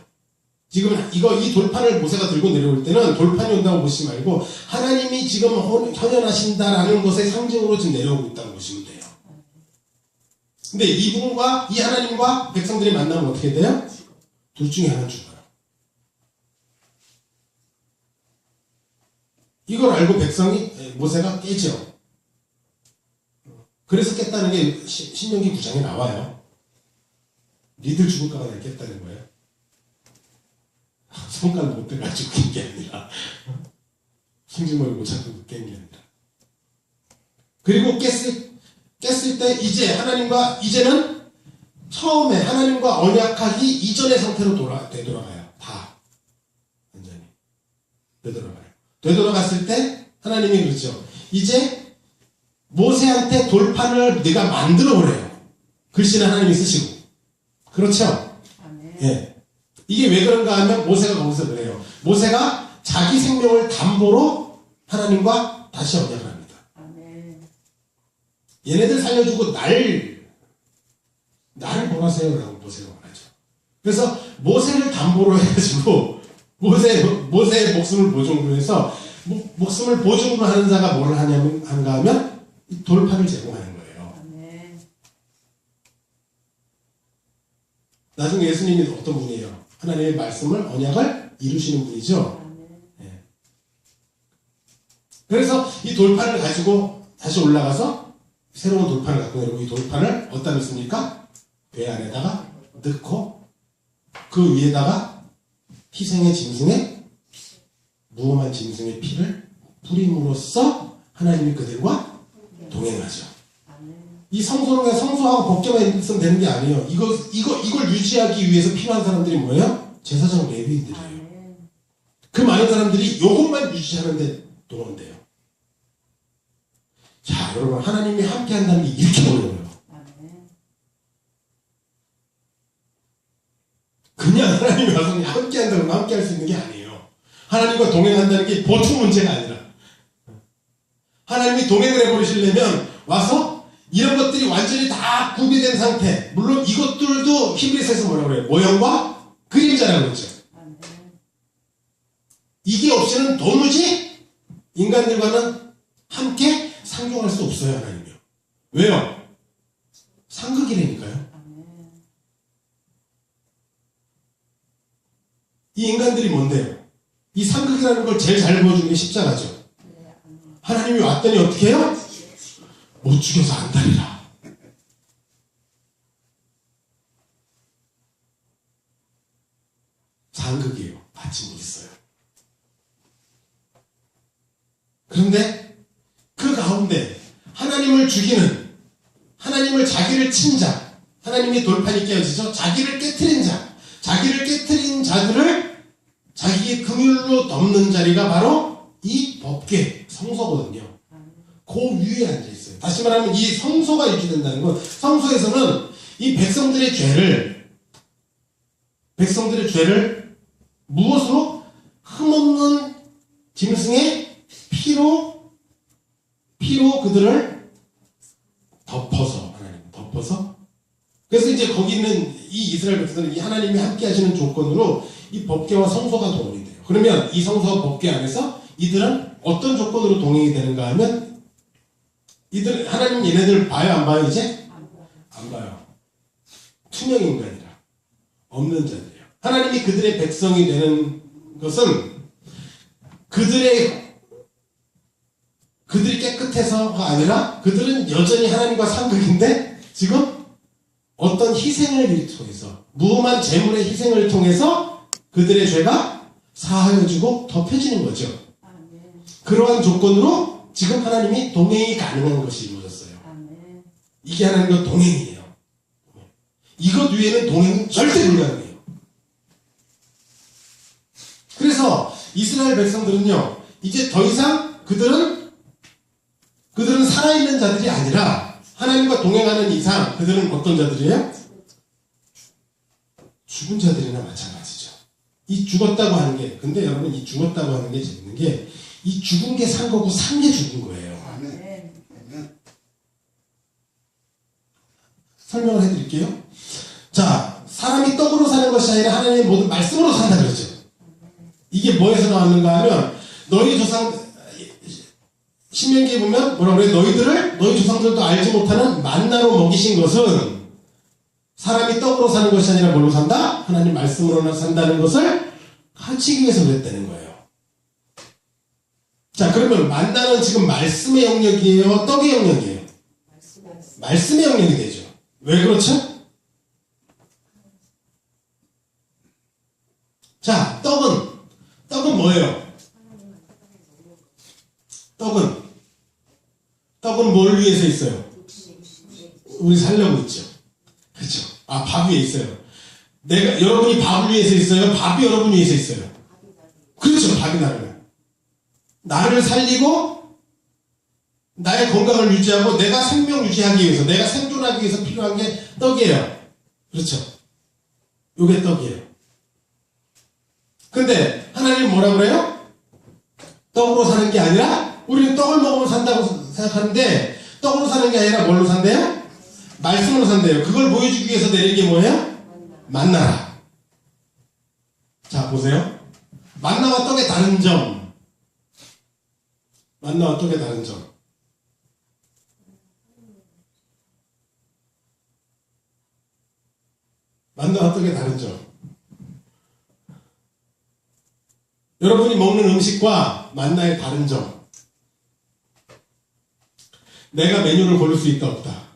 지금 이 돌판을 모세가 들고 내려올 때는 돌판이 온다고 보시지 말고 하나님이 지금 현현하신다라는 것의 상징으로 지금 내려오고 있다고 보시면 돼요. 근데 이분과 이 하나님과 백성들이 만나면 어떻게 돼요? 둘 중에 하나 죽어요. 이걸 알고 모세가 깨죠. 그래서 깼다는 게 신명기 9장에 나와요. 니들 죽을까봐 내가 깼다는 거예요. 손가락 못 대가지고 깬 게 아니라 승질머리 못 잡고 깬 게 아니라. 그리고 깼을 때 이제는 처음에 하나님과 언약하기 이전의 상태로 되돌아가요. 다 완전히 되돌아가요. 되돌아갔을 때 하나님이 그러죠. 이제 모세한테 돌판을 네가 만들어 보래요. 글씨는 하나님이 쓰시고. 그렇죠? 예. 이게 왜 그런가 하면 모세가 거기서 그래요. 모세가 자기 생명을 담보로 하나님과 다시 언약을 합니다. 얘네들 살려주고 나를 보라세요 라고 모세가 말하죠. 그래서 모세를 담보로 해가지고 모세의 목숨을 보증으로 해서 목숨을 보증으로 하는 자가 뭘 한가 하면 돌판을 제공하는 거예요. 나중에 예수님이 어떤 분이에요? 하나님의 말씀을 언약을 이루시는 분이죠. 네. 그래서 이 돌판을 가지고 다시 올라가서 새로운 돌판을 갖고 내려오고 이 돌판을 어디다 넣습니까? 배 안에다가 넣고 그 위에다가 희생의 짐승의 무엄한 짐승의 피를 뿌림으로써 하나님이 그들과 동행하죠. 이 성소는 성소하고 법궤만 있으면 되는 게 아니에요. 이걸 유지하기 위해서 필요한 사람들이 뭐예요? 제사장 레위인들이에요. 그 많은 사람들이 이것만 유지하는데 동원돼요. 자, 여러분, 하나님이 함께 한다는 게 이렇게 어려워요. 그냥 하나님이 와서 함께 한다고 함께 할 수 있는 게 아니에요. 하나님과 동행한다는 게 보통 문제가 아니라 하나님이 동행을 해버리시려면 와서 이런 것들이 완전히 다 구비된 상태. 물론 이것들도 히브리서에서 뭐라고 그래요? 모형과 그림자라고 그러죠. 이게 없이는 도무지 인간들과는 함께 상종할 수 없어요. 하나님이요. 왜요? 상극이라니까요. 이 인간들이 뭔데요? 이 상극이라는 걸 제일 잘 보여주는 게 십자가죠. 하나님이 왔더니 어떻게 해요? 못 죽여서 안달이라. 상극이에요. 받지 못했어요. 그런데 그 가운데 하나님을 죽이는, 하나님을 자기를 친 자, 하나님의 돌판이 깨어지죠. 자기를 깨트린 자, 자기를 깨트린 자들을 자기의 긍휼로 덮는 자리가 바로 이 법궤, 성소거든요. 그 위에 앉아있어요. 다시 말하면 이 성소가 유지된다는 건, 성소에서는 이 백성들의 죄를 무엇으로? 흠없는 짐승의 피로 그들을 덮어서, 하나님 덮어서. 그래서 이제 거기 있는 이 이스라엘 백성들은 이 하나님이 함께 하시는 조건으로 이 법궤와 성소가 동원이 돼요. 그러면 이 성소와 법궤 안에서 이들은 어떤 조건으로 동행이 되는가 하면, 하나님 얘네들 봐요, 안 봐요, 이제? 안 봐요. 투명 인간이라. 없는 자들이에요. 하나님이 그들의 백성이 되는 것은 그들이 깨끗해서가 아니라 그들은 여전히 하나님과 상극인데 지금 어떤 희생을 통해서, 무엄한 제물의 희생을 통해서 그들의 죄가 사하여지고 덮여지는 거죠. 그러한 조건으로 지금 하나님이 동행이 가능한 것이 이루어졌어요. 이게 하나님과 동행이에요. 이것 위에는 동행은 절대 불가능해요. 그래서 이스라엘 백성들은요, 이제 더 이상 그들은 살아있는 자들이 아니라 하나님과 동행하는 이상 그들은 어떤 자들이에요? 죽은 자들이나 마찬가지죠. 이 죽었다고 하는 게, 근데 여러분 이 죽었다고 하는 게 재밌는 게, 이 죽은 게 산 거고 산 게 죽은 거예요. 설명을 해드릴게요. 자, 사람이 떡으로 사는 것이 아니라 하나님의 모든 말씀으로 산다 그러죠. 이게 뭐에서 나왔는가 하면, 너희 조상, 신명기에 보면 뭐라고 그래요? 너희 조상들도 알지 못하는 만나로 먹이신 것은 사람이 떡으로 사는 것이 아니라 뭘로 산다? 하나님 말씀으로 산다는 것을 가르치기 위해서 그랬다는 거예요. 자, 그러면 만나는 지금 말씀의 영역이에요? 떡의 영역이에요? 말씀의 영역이 되죠. 왜 그렇죠? 자, 떡은 뭐예요? 떡은 뭘 위해서 있어요? 우리 살려고 있죠. 그렇죠. 아, 밥 위에 있어요. 여러분이 밥을 위해서 있어요? 밥이 여러분 위해서 있어요? 그렇죠. 밥이 나를 살리고 나의 건강을 유지하고 내가 생명 유지하기 위해서, 내가 생존하기 위해서 필요한 게 떡이에요. 그렇죠. 요게 떡이에요. 근데 하나님은 뭐라 그래요? 떡으로 사는 게 아니라, 우리는 떡을 먹으면 산다고 생각하는데, 떡으로 사는 게 아니라 뭘로 산대요? 말씀으로 산대요. 그걸 보여주기 위해서 내린 게 뭐예요? 만나라. 자, 보세요. 만나와 떡의 다른 점. 만나와 떡의 다른 점. 만나와 떡의 다른 점. 여러분이 먹는 음식과 만나의 다른 점. 내가 메뉴를 고를 수 있다, 없다?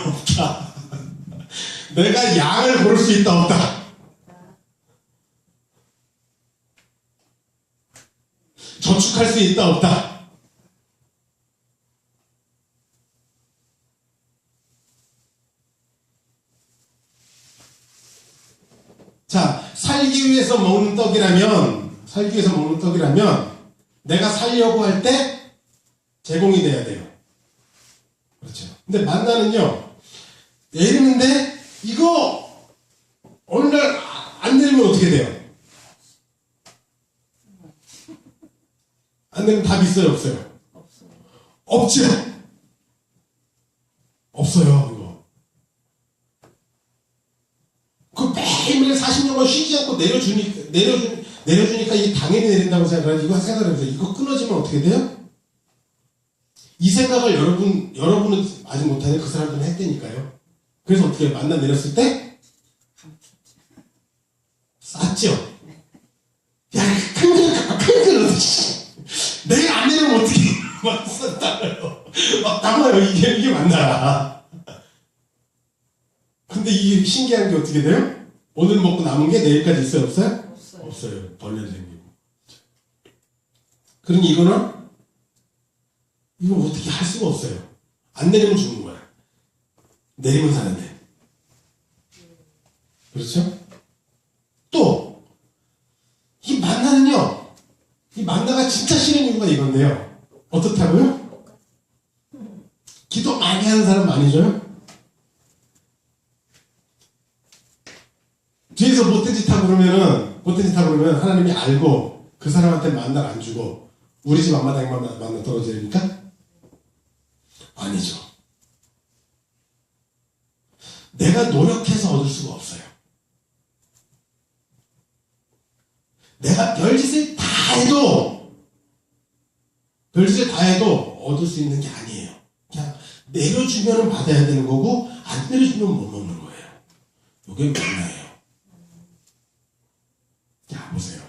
없다. 내가 양을 고를 수 있다, 없다? 저축할 수 있다, 없다? 자, 살기 위해서 먹는 떡이라면 내가 살려고 할 때 제공이 돼야 돼요. 그렇죠. 근데 만나는요, 내리는데 이거 어느 날 안 내리면 어떻게 돼요? 안 내리면 답 있어요, 없어요? 없죠. 없어요, 이거. 그 매일매일 40년간 쉬지 않고 내려주니까 이게 당연히 내린다고 생각하지. 이거 생각해보세요. 이거 끊어지면 어떻게 돼요? 이 생각을 여러분은 아직 못하는 그 사람들은 했다니까요. 그래서 어떻게 만나 내렸을 때? 쌌죠? 야, 큰 걸, 내가 안 내리면 어떻게 막 쌌다고요. 막 담아요. 이게 만나라. 근데 이게 신기한 게 어떻게 돼요? 오늘 먹고 남은 게 내일까지 있어요, 없어요? 없어요. 벌레도 생기고. 그러니 이거 어떻게 할 수가 없어요. 안 내리면 죽는 거야. 내리면 사는데. 그렇죠? 또, 이 만나는요, 이 만나가 진짜 싫은 이유가 이건데요. 어떻다고요? 기도 많이 하는 사람 많이 줘요? 뒤에서 못된 짓 하고 그러면 하나님이 알고 그 사람한테 만나를 안 주고 우리 집 앞마당에만 만나 떨어지니까? 아니죠. 내가 노력해서 얻을 수가 없어요. 내가 별짓을 다 해도 얻을 수 있는 게 아니에요. 그냥 내려주면 받아야 되는 거고 안 내려주면 못 먹는 거예요. 이게 만나예요. 자, 보세요.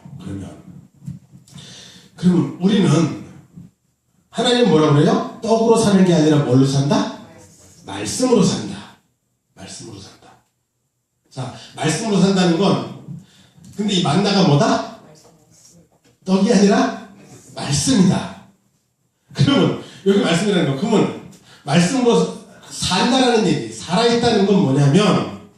그럼 우리는 하나님 뭐라고 그래요? 떡으로 사는 게 아니라 뭘로 산다? 말씀으로 산다. 말씀으로 산다. 자, 말씀으로 산다는 건, 근데 이 만나가 뭐다? 떡이 아니라 말씀이다. 그러면 여기 말씀이라는 거, 그러면 말씀으로 산다라는 얘기, 살아있다는 건 뭐냐면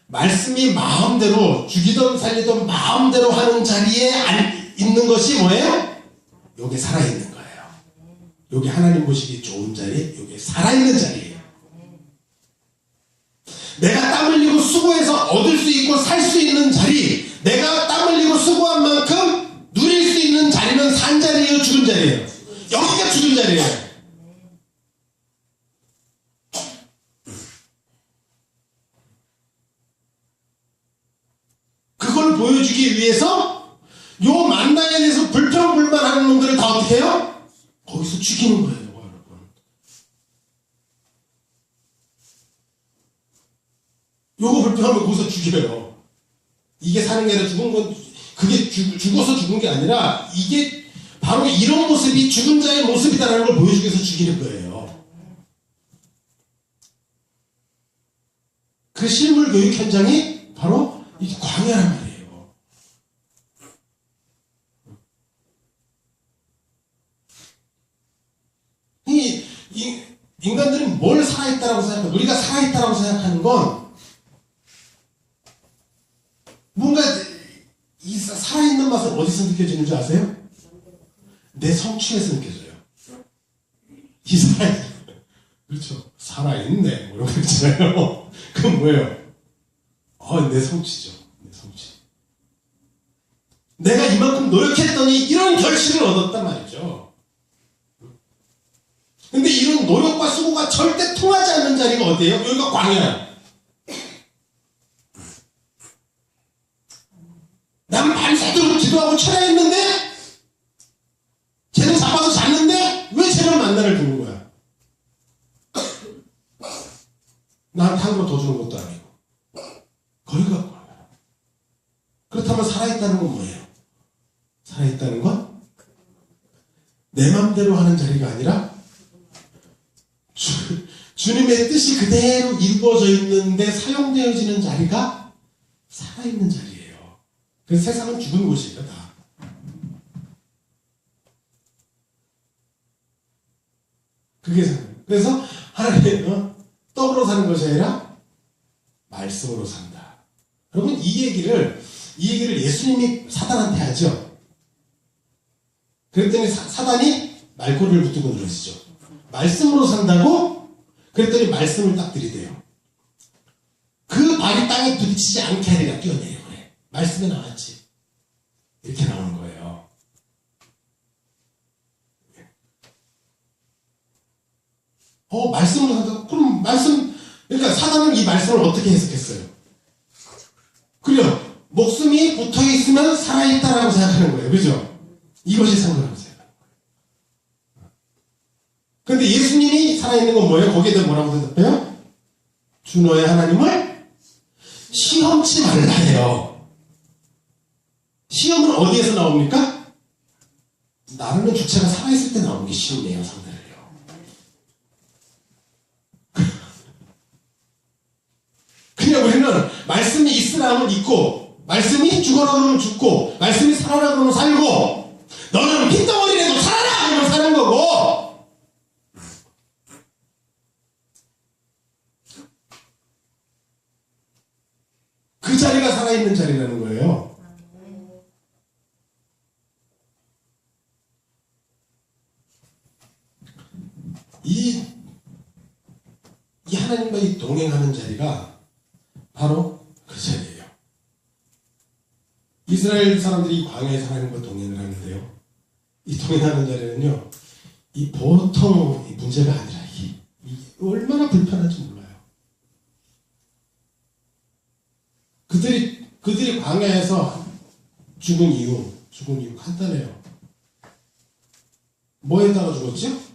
말씀이 마음대로 죽이던 살리던 마음대로 하는 자리에 있는 것이 뭐예요? 여기 살아있는 거예요. 여기 하나님 보시기 좋은 자리, 여기 살아있는 자리예요. 내가 땀 흘리고 수고해서 얻을 수 있고 살 수 있는 자리, 내가 땀 흘리고 수고한 만큼 누릴 수 있는 자리는 산 자리예요, 죽은 자리예요? 여기가 죽은 자리예요. 그걸 보여주기 위해서 요 만나에 대해서 불평불만하는 놈들을 다 어떻게 해요? 거기서 죽이는 거예요, 여러분. 요거 불평하면 거기서 죽여요. 이게 사는 게 아니라 죽은 건, 그게 죽어서 죽은 게 아니라 이게 바로 이런 모습이 죽은 자의 모습이다라는 걸 보여주기 위해서 죽이는 거예요. 그 실물 교육 현장이 바로 이 광야란 말이에요. 이 인간들이 뭘 살아있다라고 생각하는, 우리가 살아있다라고 생각하는 건 뭔가 이 살아있는 맛은 어디서 느껴지는 줄 아세요? 내 성취에서 느껴져요. 이 그렇죠. 살아있네. 뭐 이런 거 있잖아요. 그건 뭐예요? 내 성취죠. 내 성취. 내가 이만큼 노력했더니 이런 결실을 얻었단 말이죠. 근데 이런 노력과 수고가 절대 통하지 않는 자리가 어디예요? 여기가 광야야. 난 밤새도록 기도하고 철야했는데 쟤는 잡아서 잤는데 왜 쟤는 만나를 두는 거야? 나한테 한 번 더 주는 것도 아니고. 거기가 광야야. 그렇다면 살아있다는 건 뭐예요? 살아있다는 건 내 맘대로 하는 자리가 아니라 주님의 뜻이 그대로 이루어져 있는데 사용되어지는 자리가 살아있는 자리예요. 그래서 세상은 죽은 곳이에요, 다. 그게 그래서 하나님 떡으로 사는 것이 아니라 말씀으로 산다. 여러분 이 얘기를 예수님이 사단한테 하죠. 그랬더니 사단이 말꼬리를 붙들고 늘어지죠. 말씀으로 산다고? 그랬더니 말씀을 딱 들이대요. 그 발이 땅에 부딪히지 않게 하리라 뛰어내려 그래. 말씀에 나왔지. 이렇게 나오는 거예요. 말씀으로 산다고? 그럼 그러니까 사단은 이 말씀을 어떻게 해석했어요? 그래요. 목숨이 붙어 있으면 살아있다라고 생각하는 거예요. 그죠? 이것이 상관이라고 생각하는 거예요. 근데 예수님이 살아있는 건 뭐예요? 거기에 대해 뭐라고 대답해요? 주 너의 하나님을 시험치 말라 해요. 시험은 어디에서 나옵니까? 나르는 주체가 살아있을 때 나오는 게 시험이에요, 상대를요. 그냥 우리는 말씀이 있으라 하면 있고, 말씀이 죽어라 그러면 죽고, 말씀이 살아라 그러면 살고, 너는 핏덩어리라도 살아라 그러면 사는 거고, 그 자리가 살아있는 자리라는 거예요. 이 하나님과 이 동행하는 자리가 바로 그 자리예요. 이스라엘 사람들이 광야에서 하나님과 동행을 하는데요. 이 동행하는 자리는요, 이 보통 문제가 아니라 얼마나 불편한지 몰라요. 그들이 광야에서 죽은 이유 간단해요. 뭐에다가 죽었죠?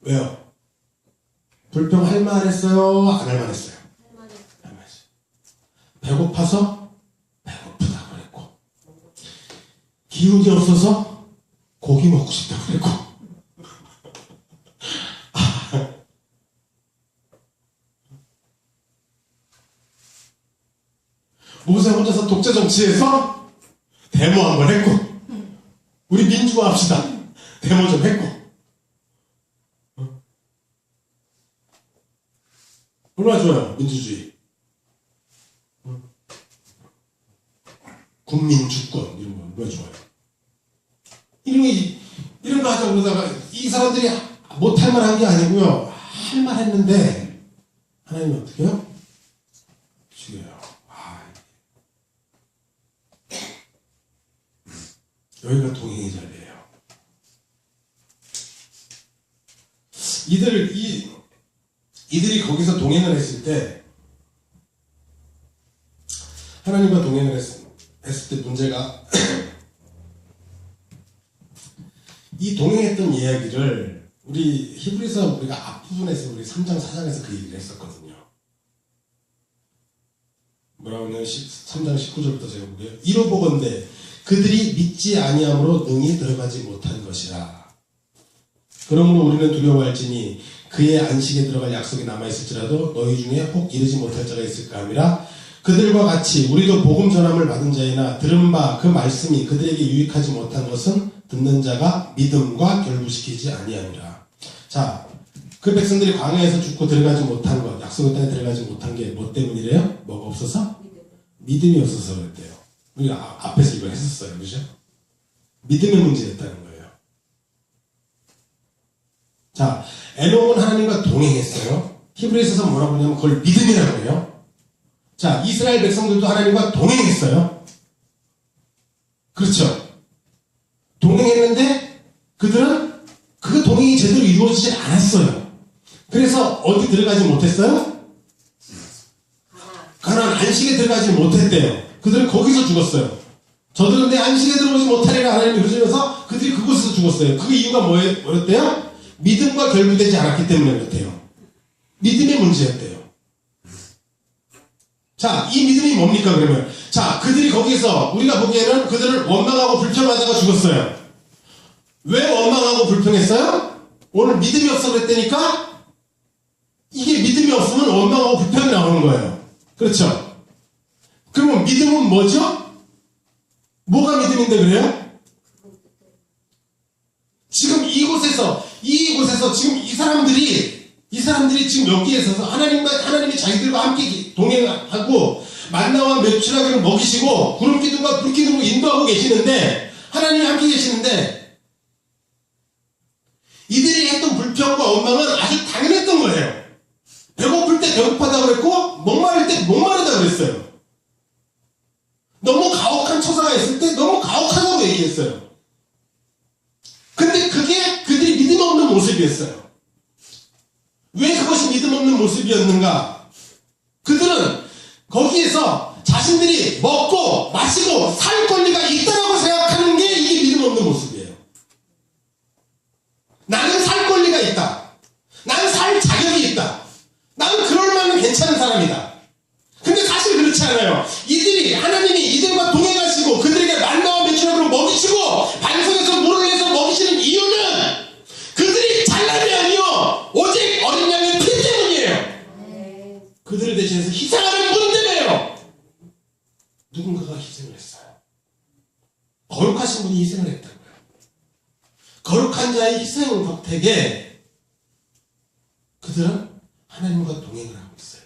왜요? 불평할 만했어요? 안 할 만했어요? 할 만했어요. 배고파서 배고프다고 그랬고, 기운이 없어서 고기 먹고 싶다고 그랬고, 모세 혼자서 독재 정치에서 데모 한번 했고, 우리 민주화 합시다. 데모 좀 했고, 얼마나 좋아요, 민주주의. 국민 주권 이런 거 얼마나 좋아요. 이런 거 하자고 그러다가 이 사람들이 못할 말 한 게 아니고요. 할 말 했는데 하나님이 어떻게 해요? 죽여요. 여기가 동행의 자리예요. 이들이 거기서 동행을 했을 때 하나님과 동행을 했을 때 문제가 이 동행했던 이야기를 우리 히브리서 우리가 앞부분에서 우리 3장 4장에서 그 얘기를 했었거든요. 뭐라고 하냐면 3장 19절부터 제가 볼게요. 이로 보건대 그들이 믿지 아니함으로 능히 들어가지 못한 것이라. 그러므로 우리는 두려워할지니 그의 안식에 들어갈 약속이 남아있을지라도 너희 중에 혹 이르지 못할 자가 있을까 함이라. 그들과 같이 우리도 복음 전함을 받은 자이나 들은 바 그 말씀이 그들에게 유익하지 못한 것은 듣는 자가 믿음과 결부시키지 아니함이라. 자, 그 백성들이 광야에서 죽고 들어가지 못한 것, 약속의 땅에 들어가지 못한 게 뭐 때문이래요? 뭐가 없어서? 믿음이 없어서 그랬대요. 우리가 앞에서 이걸 했었어요. 그죠? 믿음의 문제였다는 거예요. 자, 에녹은 하나님과 동행했어요. 히브리서에서 뭐라고 하냐면 그걸 믿음이라고 해요. 자, 이스라엘 백성들도 하나님과 동행했어요. 그렇죠? 동행했는데 그들은 그 동행이 제대로 이루어지지 않았어요. 그래서 어디 들어가지 못했어요? 가나안 안식에 들어가지 못했대요. 그들은 거기서 죽었어요. 저들은 내 안식에 들어오지 못하리라 하나님이 그러시면서 그들이 그곳에서 죽었어요. 그 이유가 뭐였대요? 믿음과 결부되지 않았기 때문에 그렇대요. 믿음의 문제였대요. 자, 이 믿음이 뭡니까 그러면? 자, 그들이 거기서 우리가 보기에는 그들을 원망하고 불평하다가 죽었어요. 왜 원망하고 불평했어요? 오늘 믿음이 없어 그랬다니까? 이게 믿음이 없으면 원망하고 불평이 나오는 거예요. 그렇죠? 그러면 믿음은 뭐죠? 뭐가 믿음인데 그래요? 지금 이곳에서 지금 이 사람들이 지금 여기에 서서 하나님이 자기들과 함께 동행하고 만나와 메추라기를 먹이시고 구름 기둥과 불 기둥으로 인도하고 계시는데 하나님이 함께 계시는데 이들이 했던 불평과 원망은 아주 당연했던 거예요. 배고플 때 배고파다 그랬고 목마를 때 목마르다 그랬어요. 너무 가혹한 처사가 있을 때 너무 가혹하다고 얘기했어요. 근데 그게 그들이 믿음 없는 모습이었어요. 왜 그것이 믿음 없는 모습이었는가? 그들은 거기에서 자신들이 먹고 마시고 살 권리가 있다라고 생각하는 게 이게 믿음 없는 모습이에요. 나는 살 권리가 있다. 나는 살 자격이 있다. 나는 그럴 만한 괜찮은 사람이다. 근데 사실 그렇지 않아요. 하나님이 이들과 동행하시고 그들에게 만나와 메추라기로 먹이시고 반석에서 물을 내서 먹이시는 이유는 그들이 잘남이 아니요 오직 어린 양의 피 때문이에요. 그들을 대신해서 희생하는 분 때문에요. 누군가가 희생을 했어요. 거룩하신 분이 희생을 했다고요. 거룩한 자의 희생 덕택에 그들은 하나님과 동행을 하고 있어요.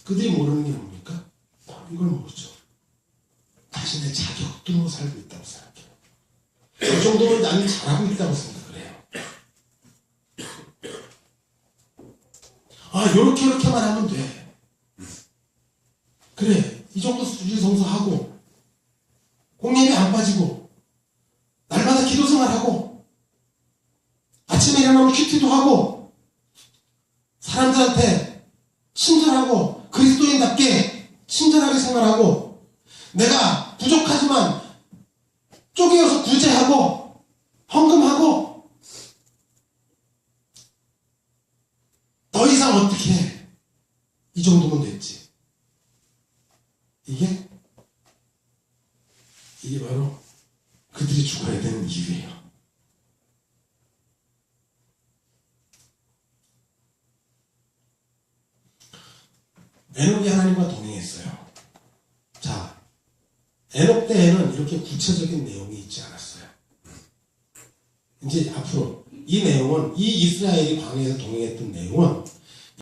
그들이 모르는 게 뭡니까? 이걸 모르죠. 자신의 자격으로 살고 있다고 생각해요. 그 정도면 나는 잘하고 있다고 생각을 해요. 요렇게만 하면 돼. 그래, 이 정도 수지 성수하고 공예에 안 빠지고 날마다 기도 생활하고 아침에 일어나면 큐티도 하고 사람들한테 친절하고 그리스도인답게 친절하게 생활하고 내가 부족하지만 쪼개어서 구제하고 헌금하고 더 이상 어떻게 해? 이 정도면 됐지. 이게 바로 그들이 죽어야 되는 이유예요. 에녹이 하나님과 동행했어요. 자, 에녹 때에는 이렇게 구체적인 내용이 있지 않았어요. 이제 앞으로 이 내용은 이 이스라엘이 광야에서 동행했던 내용은